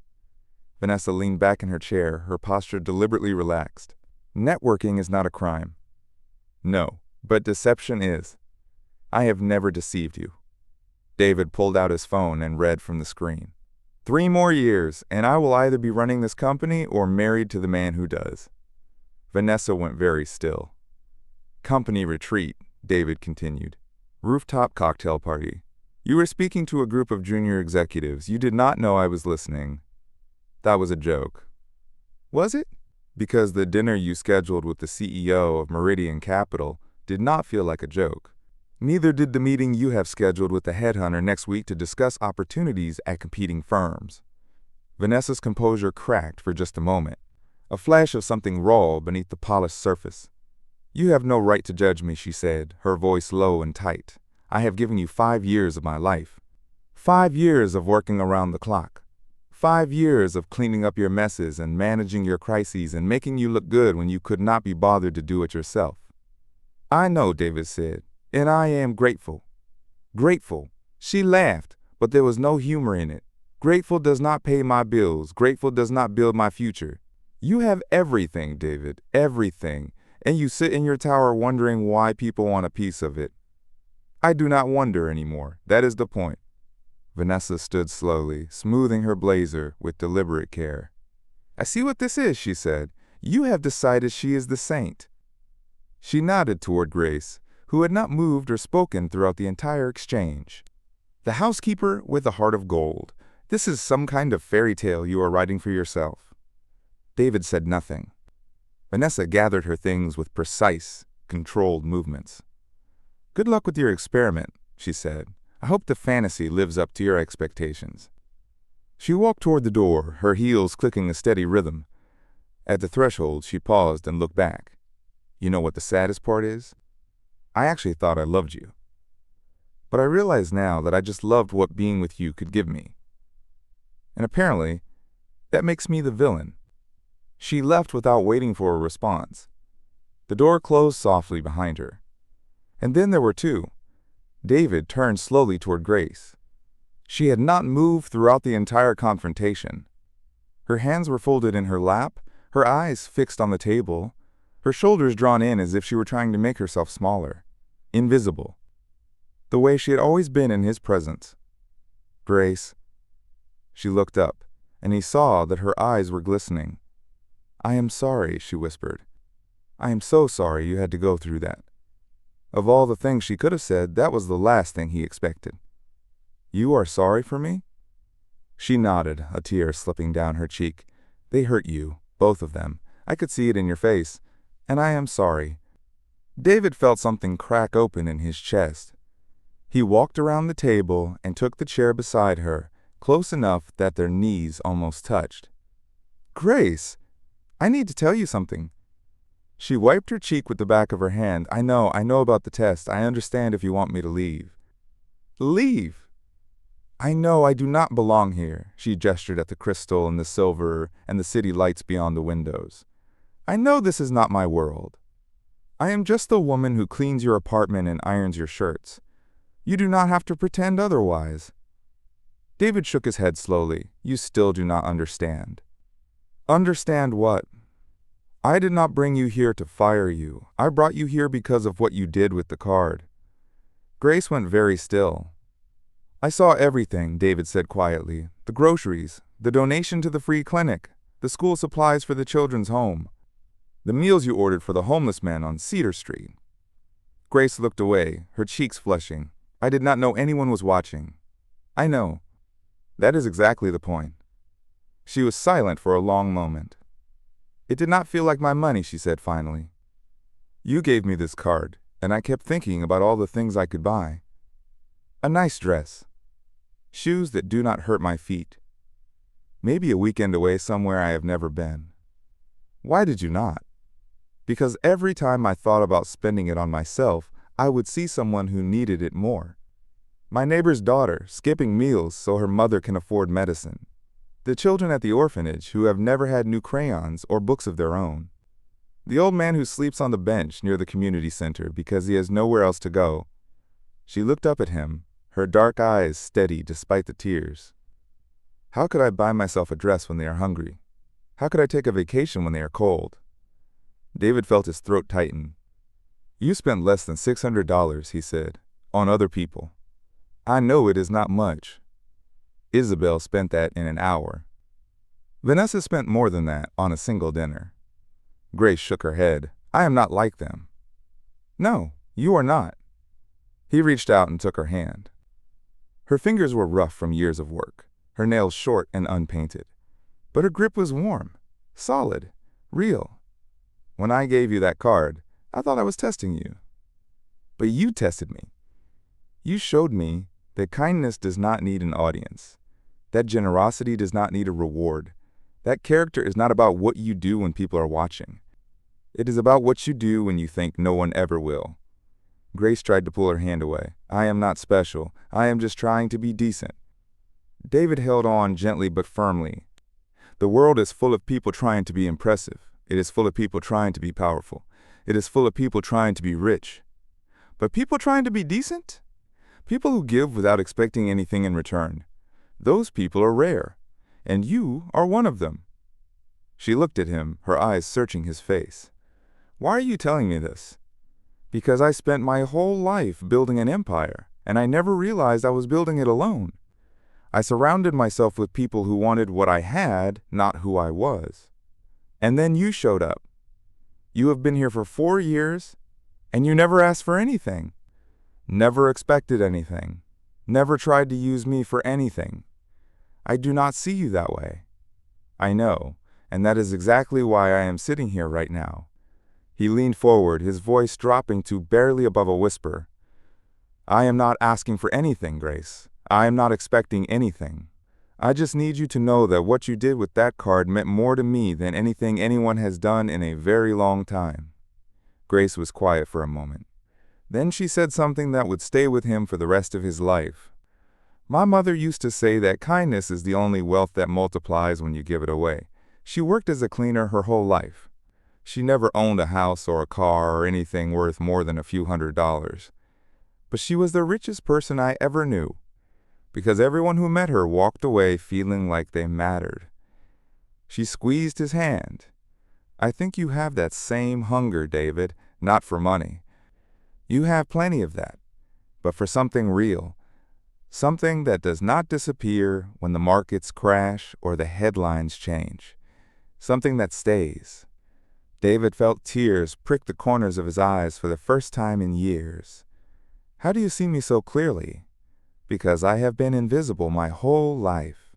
Vanessa leaned back in her chair, her posture deliberately relaxed. Networking is not a crime. No, but deception is. I have never deceived you. David pulled out his phone and read from the screen. 3 more years, and I will either be running this company or married to the man who does. Vanessa went very still. Company retreat, David continued. Rooftop cocktail party. You were speaking to a group of junior executives. You did not know I was listening. That was a joke. Was it? Because the dinner you scheduled with the CEO of Meridian Capital did not feel like a joke. Neither did the meeting you have scheduled with the headhunter next week to discuss opportunities at competing firms. Vanessa's composure cracked for just a moment, a flash of something raw beneath the polished surface. You have no right to judge me, she said, her voice low and tight. I have given you 5 years of my life. 5 years of working around the clock. 5 years of cleaning up your messes and managing your crises and making you look good when you could not be bothered to do it yourself. I know, David said, and I am grateful. Grateful. She laughed, but there was no humor in it. Grateful does not pay my bills. Grateful does not build my future. You have everything, David, everything, and you sit in your tower wondering why people want a piece of it. I do not wonder anymore. That is the point. Vanessa stood slowly, smoothing her blazer with deliberate care. I see what this is, she said. You have decided she is the saint. She nodded toward Grace, who had not moved or spoken throughout the entire exchange. The housekeeper with a heart of gold. This is some kind of fairy tale you are writing for yourself. David said nothing. Vanessa gathered her things with precise, controlled movements. Good luck with your experiment, she said. I hope the fantasy lives up to your expectations. She walked toward the door, her heels clicking a steady rhythm. At the threshold, she paused and looked back. You know what the saddest part is? I actually thought I loved you. But I realize now that I just loved what being with you could give me. And apparently, that makes me the villain. She left without waiting for a response. The door closed softly behind her. And then there were two. David turned slowly toward Grace. She had not moved throughout the entire confrontation. Her hands were folded in her lap, her eyes fixed on the table, her shoulders drawn in as if she were trying to make herself smaller, invisible, the way she had always been in his presence. Grace. She looked up, and he saw that her eyes were glistening. I am sorry, she whispered. I am so sorry you had to go through that. Of all the things she could have said, that was the last thing he expected. You are sorry for me? She nodded, a tear slipping down her cheek. They hurt you, both of them. I could see it in your face. And I am sorry. David felt something crack open in his chest. He walked around the table and took the chair beside her, close enough that their knees almost touched. Grace, I need to tell you something. She wiped her cheek with the back of her hand. I know about the test. I understand if you want me to leave. Leave? I know I do not belong here. She gestured at the crystal and the silver and the city lights beyond the windows. I know this is not my world. I am just the woman who cleans your apartment and irons your shirts. You do not have to pretend otherwise. David shook his head slowly. You still do not understand. Understand what? I did not bring you here to fire you. I brought you here because of what you did with the card. Grace went very still. I saw everything, David said quietly. The groceries, the donation to the free clinic, the school supplies for the children's home, the meals you ordered for the homeless man on Cedar Street. Grace looked away, her cheeks flushing. I did not know anyone was watching. I know. That is exactly the point. She was silent for a long moment. It did not feel like my money, she said finally. You gave me this card, and I kept thinking about all the things I could buy. A nice dress. Shoes that do not hurt my feet. Maybe a weekend away somewhere I have never been. Why did you not? Because every time I thought about spending it on myself, I would see someone who needed it more. My neighbor's daughter, skipping meals so her mother can afford medicine. The children at the orphanage who have never had new crayons or books of their own. The old man who sleeps on the bench near the community center because he has nowhere else to go. She looked up at him, her dark eyes steady despite the tears. How could I buy myself a dress when they are hungry? How could I take a vacation when they are cold? David felt his throat tighten. You spent less than $600, he said, on other people. I know it is not much. Isabel spent that in an hour. Vanessa spent more than that on a single dinner. Grace shook her head. I am not like them. No, you are not. He reached out and took her hand. Her fingers were rough from years of work, her nails short and unpainted. But her grip was warm, solid, real. When I gave you that card, I thought I was testing you. But you tested me. You showed me that kindness does not need an audience, that generosity does not need a reward, that character is not about what you do when people are watching. It is about what you do when you think no one ever will. Grace tried to pull her hand away. I am not special. I am just trying to be decent. David held on gently but firmly. The world is full of people trying to be impressive. It is full of people trying to be powerful. It is full of people trying to be rich. But people trying to be decent? People who give without expecting anything in return. Those people are rare, and you are one of them. She looked at him, her eyes searching his face. Why are you telling me this? Because I spent my whole life building an empire, and I never realized I was building it alone. I surrounded myself with people who wanted what I had, not who I was. And then you showed up. You have been here for 4 years, and you never asked for anything. Never expected anything. Never tried to use me for anything. I do not see you that way. I know, and that is exactly why I am sitting here right now. He leaned forward, his voice dropping to barely above a whisper. I am not asking for anything, Grace. I am not expecting anything. I just need you to know that what you did with that card meant more to me than anything anyone has done in a very long time. Grace was quiet for a moment. Then she said something that would stay with him for the rest of his life. My mother used to say that kindness is the only wealth that multiplies when you give it away. She worked as a cleaner her whole life. She never owned a house or a car or anything worth more than a few $100s. But she was the richest person I ever knew, because everyone who met her walked away feeling like they mattered. She squeezed his hand. I think you have that same hunger, David, not for money. You have plenty of that, but for something real, something that does not disappear when the markets crash or the headlines change, something that stays. David felt tears prick the corners of his eyes for the first time in years. How do you see me so clearly? Because I have been invisible my whole life.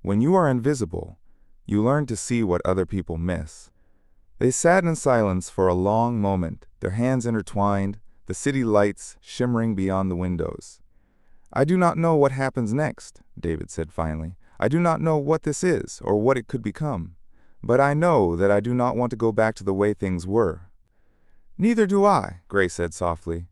When you are invisible, you learn to see what other people miss. They sat in silence for a long moment, their hands intertwined, the city lights shimmering beyond the windows. I do not know what happens next, David said finally. I do not know what this is or what it could become. But I know that I do not want to go back to the way things were. Neither do I, Grace said softly.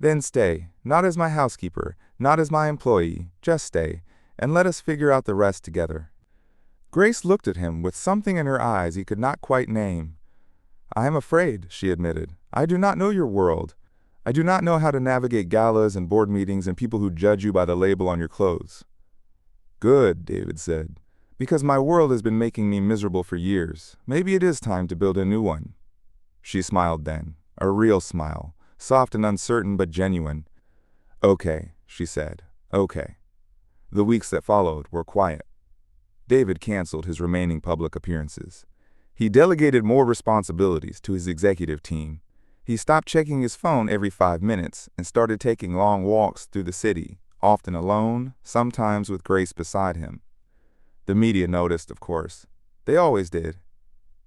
Then stay, not as my housekeeper, not as my employee, just stay, and let us figure out the rest together. Grace looked at him with something in her eyes he could not quite name. I am afraid, she admitted. I do not know your world. I do not know how to navigate galas and board meetings and people who judge you by the label on your clothes. Good, David said. Because my world has been making me miserable for years. Maybe it is time to build a new one. She smiled then, a real smile, soft and uncertain but genuine. Okay, she said, okay. The weeks that followed were quiet. David canceled his remaining public appearances. He delegated more responsibilities to his executive team. He stopped checking his phone every 5 minutes and started taking long walks through the city, often alone, sometimes with Grace beside him. The media noticed, of course. They always did.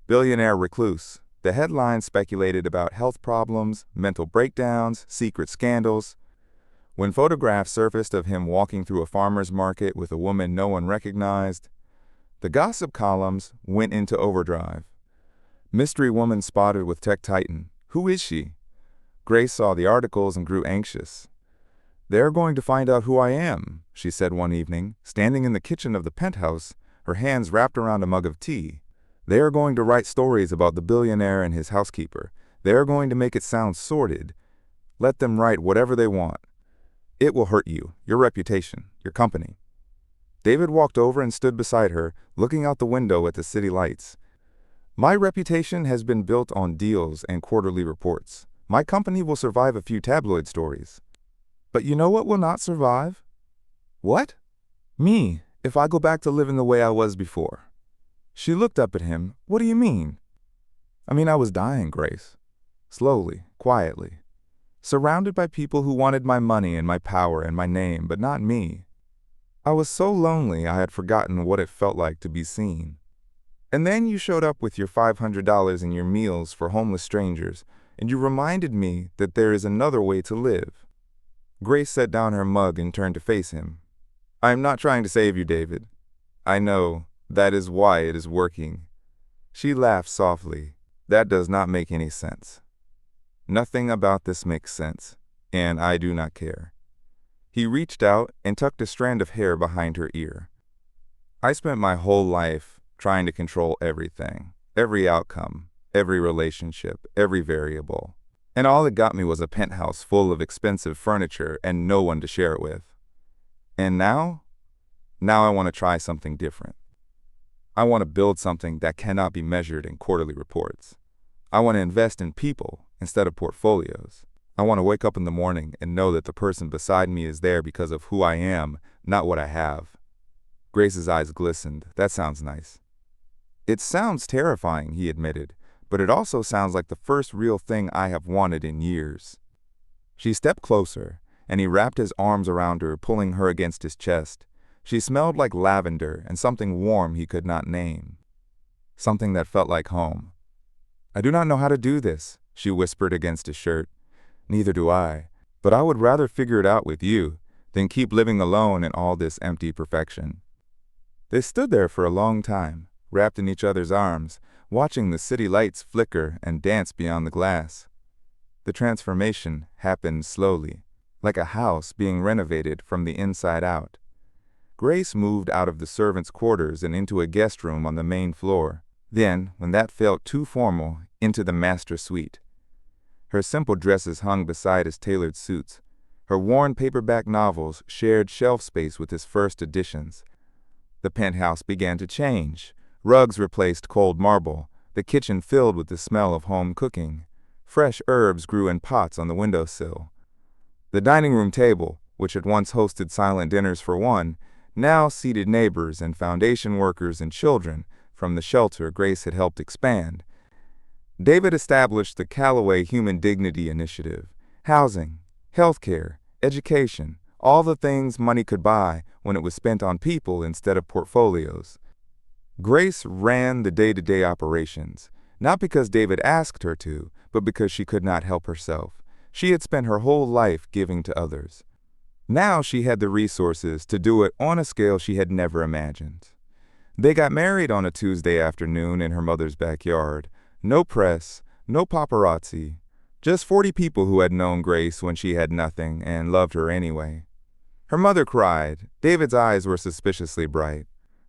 Billionaire recluse. The headlines speculated about health problems, mental breakdowns, secret scandals. When photographs surfaced of him walking through a farmer's market with a woman no one recognized, the gossip columns went into overdrive. Mystery woman spotted with tech titan. Who is she? Grace saw the articles and grew anxious. They're going to find out who I am, she said one evening, standing in the kitchen of the penthouse, her hands wrapped around a mug of tea. They are going to write stories about the billionaire and his housekeeper. They are going to make it sound sordid. Let them write whatever they want. It will hurt you, your reputation, your company. David walked over and stood beside her, looking out the window at the city lights. My reputation has been built on deals and quarterly reports. My company will survive a few tabloid stories. But you know what will not survive? What? Me, if I go back to living the way I was before. She looked up at him. What do you mean? I mean, I was dying, Grace. Slowly, quietly. Surrounded by people who wanted my money and my power and my name, but not me. I was so lonely I had forgotten what it felt like to be seen. And then you showed up with your $500 and your meals for homeless strangers, and you reminded me that there is another way to live. Grace set down her mug and turned to face him. I am not trying to save you, David. I know. That is why it is working. She laughed softly. That does not make any sense. Nothing about this makes sense, and I do not care. He reached out and tucked a strand of hair behind her ear. I spent my whole life trying to control everything, every outcome, every relationship, every variable. And all it got me was a penthouse full of expensive furniture and no one to share it with. And now I want to try something different. I want to build something that cannot be measured in quarterly reports. I want to invest in people instead of portfolios. I want to wake up in the morning and know that the person beside me is there because of who I am, not what I have. Grace's eyes glistened. That sounds nice. It sounds terrifying, he admitted, but it also sounds like the first real thing I have wanted in years. She stepped closer, and he wrapped his arms around her, pulling her against his chest. She smelled like lavender and something warm he could not name. Something that felt like home. I do not know how to do this, she whispered against his shirt. Neither do I, but I would rather figure it out with you than keep living alone in all this empty perfection. They stood there for a long time, wrapped in each other's arms, watching the city lights flicker and dance beyond the glass. The transformation happened slowly, like a house being renovated from the inside out. Grace moved out of the servants' quarters and into a guest room on the main floor. Then, when that felt too formal, into the master suite. Her simple dresses hung beside his tailored suits. Her worn paperback novels shared shelf space with his first editions. The penthouse began to change. Rugs replaced cold marble, the kitchen filled with the smell of home cooking. Fresh herbs grew in pots on the windowsill. The dining room table, which had once hosted silent dinners for one, now seated neighbors and foundation workers and children from the shelter Grace had helped expand. David established the Callaway Human Dignity Initiative. Housing, healthcare, education, all the things money could buy when it was spent on people instead of portfolios. Grace ran the day-to-day operations, not because David asked her to, but because she could not help herself. She had spent her whole life giving to others. Now she had the resources to do it on a scale she had never imagined. They got married on a Tuesday afternoon in her mother's backyard. No press, no paparazzi, just 40 people who had known Grace when she had nothing and loved her anyway. Her mother cried. David's eyes were suspiciously bright.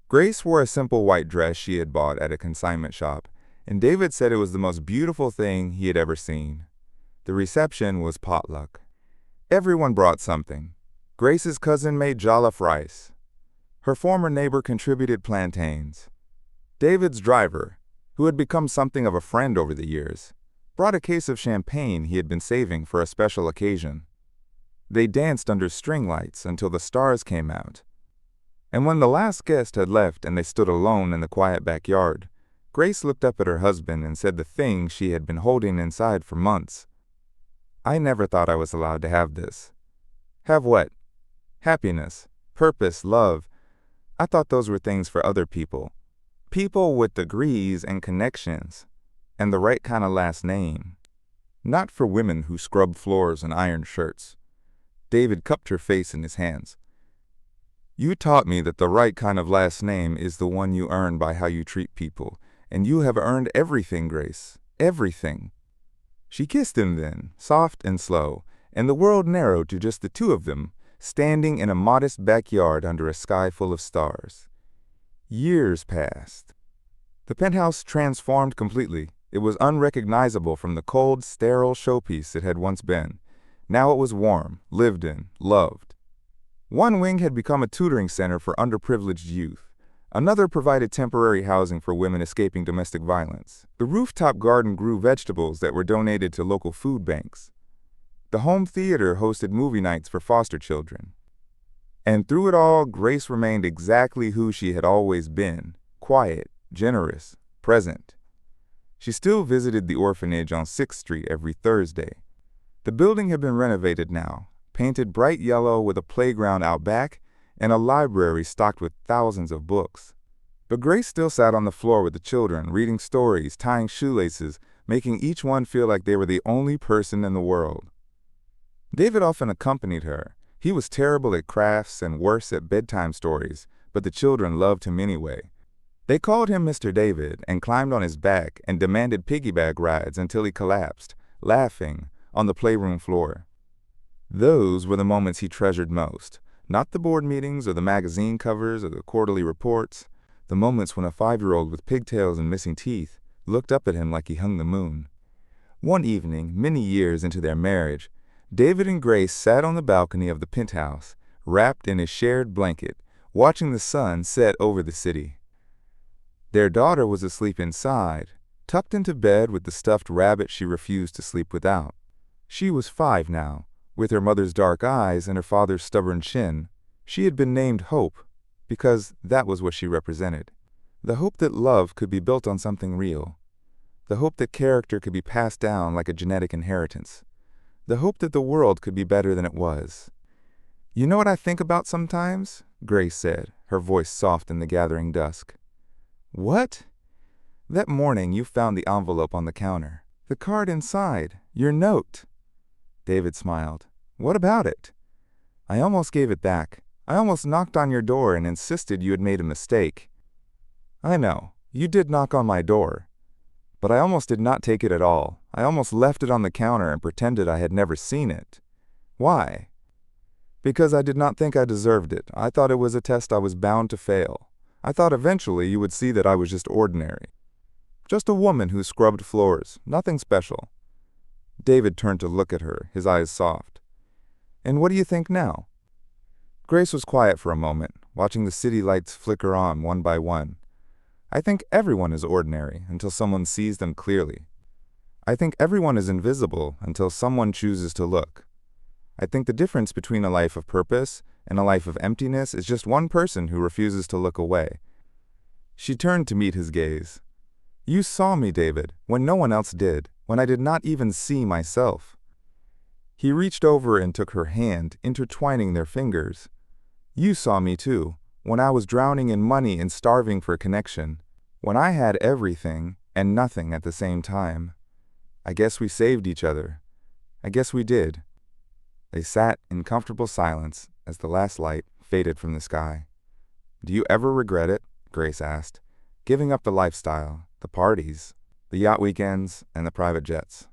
Grace wore a simple white dress she had bought at a consignment shop, and David said it was the most beautiful thing he had ever seen. The reception was potluck. Everyone brought something. Grace's cousin made jollof rice. Her former neighbor contributed plantains. David's driver, who had become something of a friend over the years, brought a case of champagne he had been saving for a special occasion. They danced under string lights until the stars came out. And when the last guest had left and they stood alone in the quiet backyard, Grace looked up at her husband and said the thing she had been holding inside for months. I never thought I was allowed to have this. Have what? Happiness, purpose, love. I thought those were things for other people. People with degrees and connections, and the right kind of last name. Not for women who scrub floors and iron shirts. David cupped her face in his hands. You taught me that the right kind of last name is the one you earn by how you treat people, and you have earned everything, Grace. Everything. She kissed him then, soft and slow, and the world narrowed to just the two of them, standing in a modest backyard under a sky full of stars. Years passed. The penthouse transformed completely. It was unrecognizable from the cold, sterile showpiece it had once been. Now it was warm, lived in, loved. One wing had become a tutoring center for underprivileged youth. Another provided temporary housing for women escaping domestic violence. The rooftop garden grew vegetables that were donated to local food banks. The home theater hosted movie nights for foster children. And through it all, Grace remained exactly who she had always been: quiet, generous, present. She still visited the orphanage on 6th Street every Thursday. The building had been renovated now, painted bright yellow with a playground out back and a library stocked with thousands of books. But Grace still sat on the floor with the children, reading stories, tying shoelaces, making each one feel like they were the only person in the world. David often accompanied her. He was terrible at crafts and worse at bedtime stories, but the children loved him anyway. They called him Mr. David and climbed on his back and demanded piggyback rides until he collapsed, laughing, on the playroom floor. Those were the moments he treasured most, not the board meetings or the magazine covers or the quarterly reports, the moments when a 5-year-old with pigtails and missing teeth looked up at him like he hung the moon. One evening, many years into their marriage, David and Grace sat on the balcony of the penthouse, wrapped in a shared blanket, watching the sun set over the city. Their daughter was asleep inside, tucked into bed with the stuffed rabbit she refused to sleep without. She was 5 now. With her mother's dark eyes and her father's stubborn chin, she had been named Hope, because that was what she represented. The hope that love could be built on something real. The hope that character could be passed down like a genetic inheritance. The hope that the world could be better than it was. "You know what I think about sometimes?" Grace said, her voice soft in the gathering dusk. "What?" "That morning you found the envelope on the counter. The card inside. Your note." David smiled. "What about it?" "I almost gave it back. I almost knocked on your door and insisted you had made a mistake." "I know. You did knock on my door. But I almost did not take it at all. I almost left it on the counter and pretended I had never seen it." "Why?" "Because I did not think I deserved it. I thought it was a test I was bound to fail. I thought eventually you would see that I was just ordinary. Just a woman who scrubbed floors. Nothing special." David turned to look at her, his eyes soft. "And what do you think now?" Grace was quiet for a moment, watching the city lights flicker on one by one. "I think everyone is ordinary until someone sees them clearly. I think everyone is invisible until someone chooses to look. I think the difference between a life of purpose and a life of emptiness is just one person who refuses to look away." She turned to meet his gaze. "You saw me, David, when no one else did, when I did not even see myself." He reached over and took her hand, intertwining their fingers. "You saw me too, when I was drowning in money and starving for connection, when I had everything and nothing at the same time. I guess we saved each other. I guess we did." They sat in comfortable silence as the last light faded from the sky. "Do you ever regret it?" Grace asked. "Giving up the lifestyle, the parties, the yacht weekends, and the private jets?"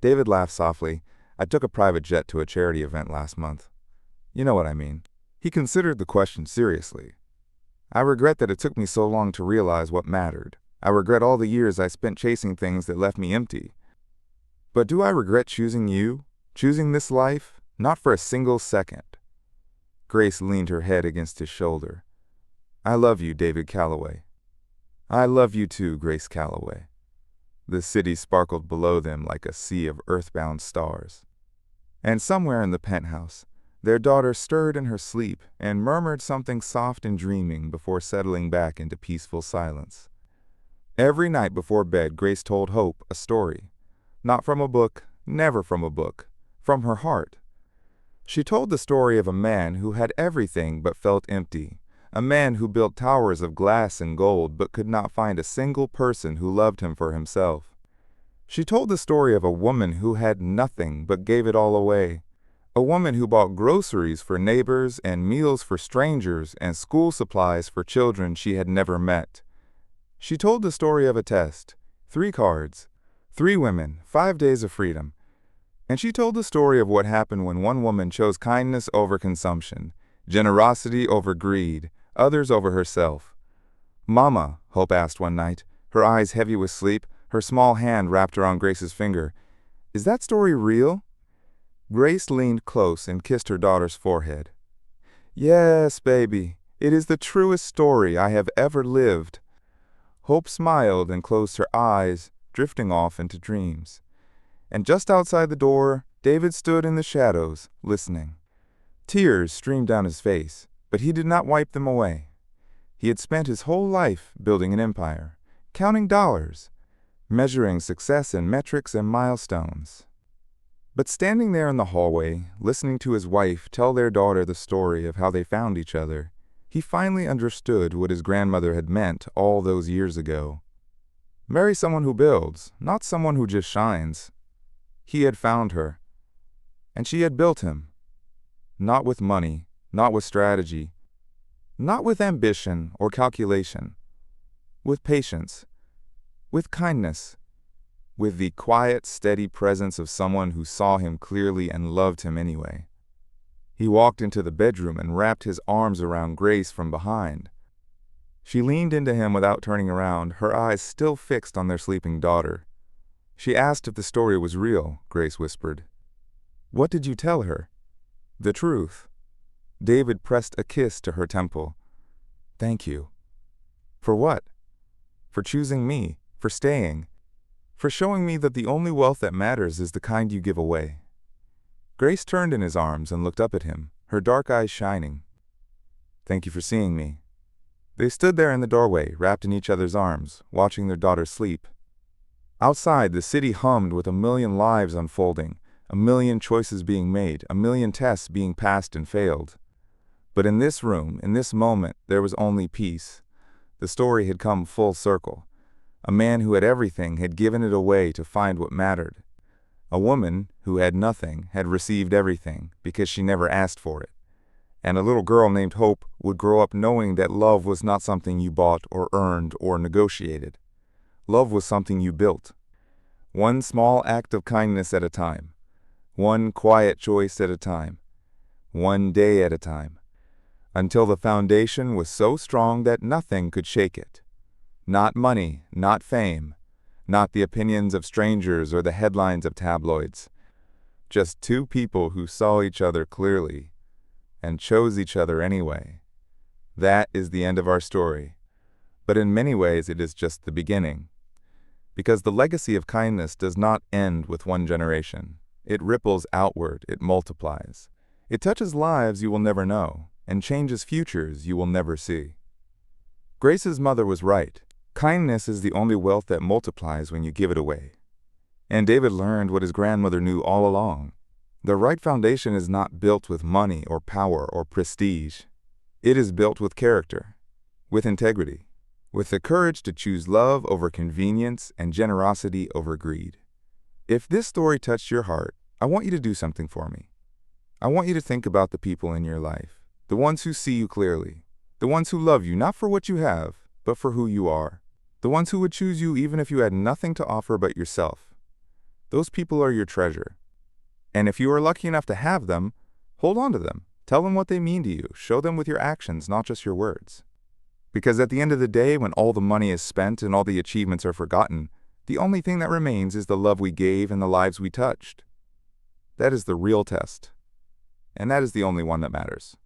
David laughed softly. "I took a private jet to a charity event last month. You know what I mean." He considered the question seriously. "I regret that it took me so long to realize what mattered. I regret all the years I spent chasing things that left me empty. But do I regret choosing you? Choosing this life? Not for a single second." Grace leaned her head against his shoulder. "I love you, David Calloway." "I love you too, Grace Calloway." The city sparkled below them like a sea of earthbound stars. And somewhere in the penthouse, their daughter stirred in her sleep and murmured something soft and dreaming before settling back into peaceful silence. Every night before bed, Grace told Hope a story. Not from a book, never from a book, from her heart. She told the story of a man who had everything but felt empty, a man who built towers of glass and gold but could not find a single person who loved him for himself. She told the story of a woman who had nothing but gave it all away, a woman who bought groceries for neighbors and meals for strangers and school supplies for children she had never met. She told the story of a test, 3 cards, 3 women, 5 days of freedom. And she told the story of what happened when one woman chose kindness over consumption, generosity over greed, others over herself. "Mama," Hope asked one night, her eyes heavy with sleep, her small hand wrapped around Grace's finger. "Is that story real?" Grace leaned close and kissed her daughter's forehead. "Yes, baby, it is the truest story I have ever lived." Hope smiled and closed her eyes, drifting off into dreams. And just outside the door, David stood in the shadows, listening. Tears streamed down his face, but he did not wipe them away. He had spent his whole life building an empire, counting dollars, measuring success in metrics and milestones. But standing there in the hallway, listening to his wife tell their daughter the story of how they found each other, he finally understood what his grandmother had meant all those years ago. Marry someone who builds, not someone who just shines. He had found her, and she had built him. Not with money, not with strategy, not with ambition or calculation, with patience, with kindness, with the quiet, steady presence of someone who saw him clearly and loved him anyway. He walked into the bedroom and wrapped his arms around Grace from behind. She leaned into him without turning around, her eyes still fixed on their sleeping daughter. She asked if the story was real, Grace whispered. "What did you tell her?" "The truth." David pressed a kiss to her temple. "Thank you." "For what?" "For choosing me, for staying, for showing me that the only wealth that matters is the kind you give away." Grace turned in his arms and looked up at him, her dark eyes shining. "Thank you for seeing me." They stood there in the doorway, wrapped in each other's arms, watching their daughter sleep. Outside, the city hummed with a million lives unfolding, a million choices being made, a million tests being passed and failed. But in this room, in this moment, there was only peace. The story had come full circle. A man who had everything had given it away to find what mattered. A woman who had nothing had received everything because she never asked for it. And a little girl named Hope would grow up knowing that love was not something you bought or earned or negotiated. Love was something you built. One small act of kindness at a time. One quiet choice at a time. One day at a time. Until the foundation was so strong that nothing could shake it. Not money, not fame, not the opinions of strangers or the headlines of tabloids. Just two people who saw each other clearly and chose each other anyway. That is the end of our story. But in many ways it is just the beginning. Because the legacy of kindness does not end with one generation. It ripples outward, it multiplies. It touches lives you will never know, and changes futures you will never see. Grace's mother was right. Kindness is the only wealth that multiplies when you give it away. And David learned what his grandmother knew all along. The right foundation is not built with money or power or prestige. It is built with character, with integrity, with the courage to choose love over convenience and generosity over greed. If this story touched your heart, I want you to do something for me. I want you to think about the people in your life, the ones who see you clearly, the ones who love you not for what you have, but for who you are, the ones who would choose you even if you had nothing to offer but yourself. Those people are your treasure. And if you are lucky enough to have them, hold on to them. Tell them what they mean to you. Show them with your actions, not just your words. Because at the end of the day, when all the money is spent and all the achievements are forgotten, the only thing that remains is the love we gave and the lives we touched. That is the real test. And that is the only one that matters.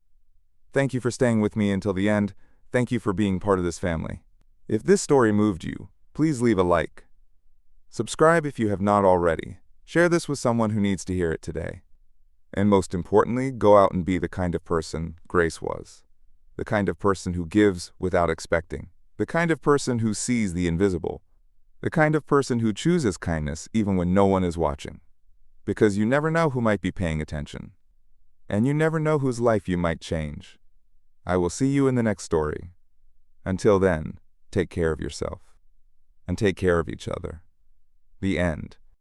Thank you for staying with me until the end. Thank you for being part of this family. If this story moved you, please leave a like. Subscribe if you have not already. Share this with someone who needs to hear it today. And most importantly, go out and be the kind of person Grace was. The kind of person who gives without expecting. The kind of person who sees the invisible. The kind of person who chooses kindness even when no one is watching. Because you never know who might be paying attention. And you never know whose life you might change. I will see you in the next story. Until then, take care of yourself. And take care of each other. The end.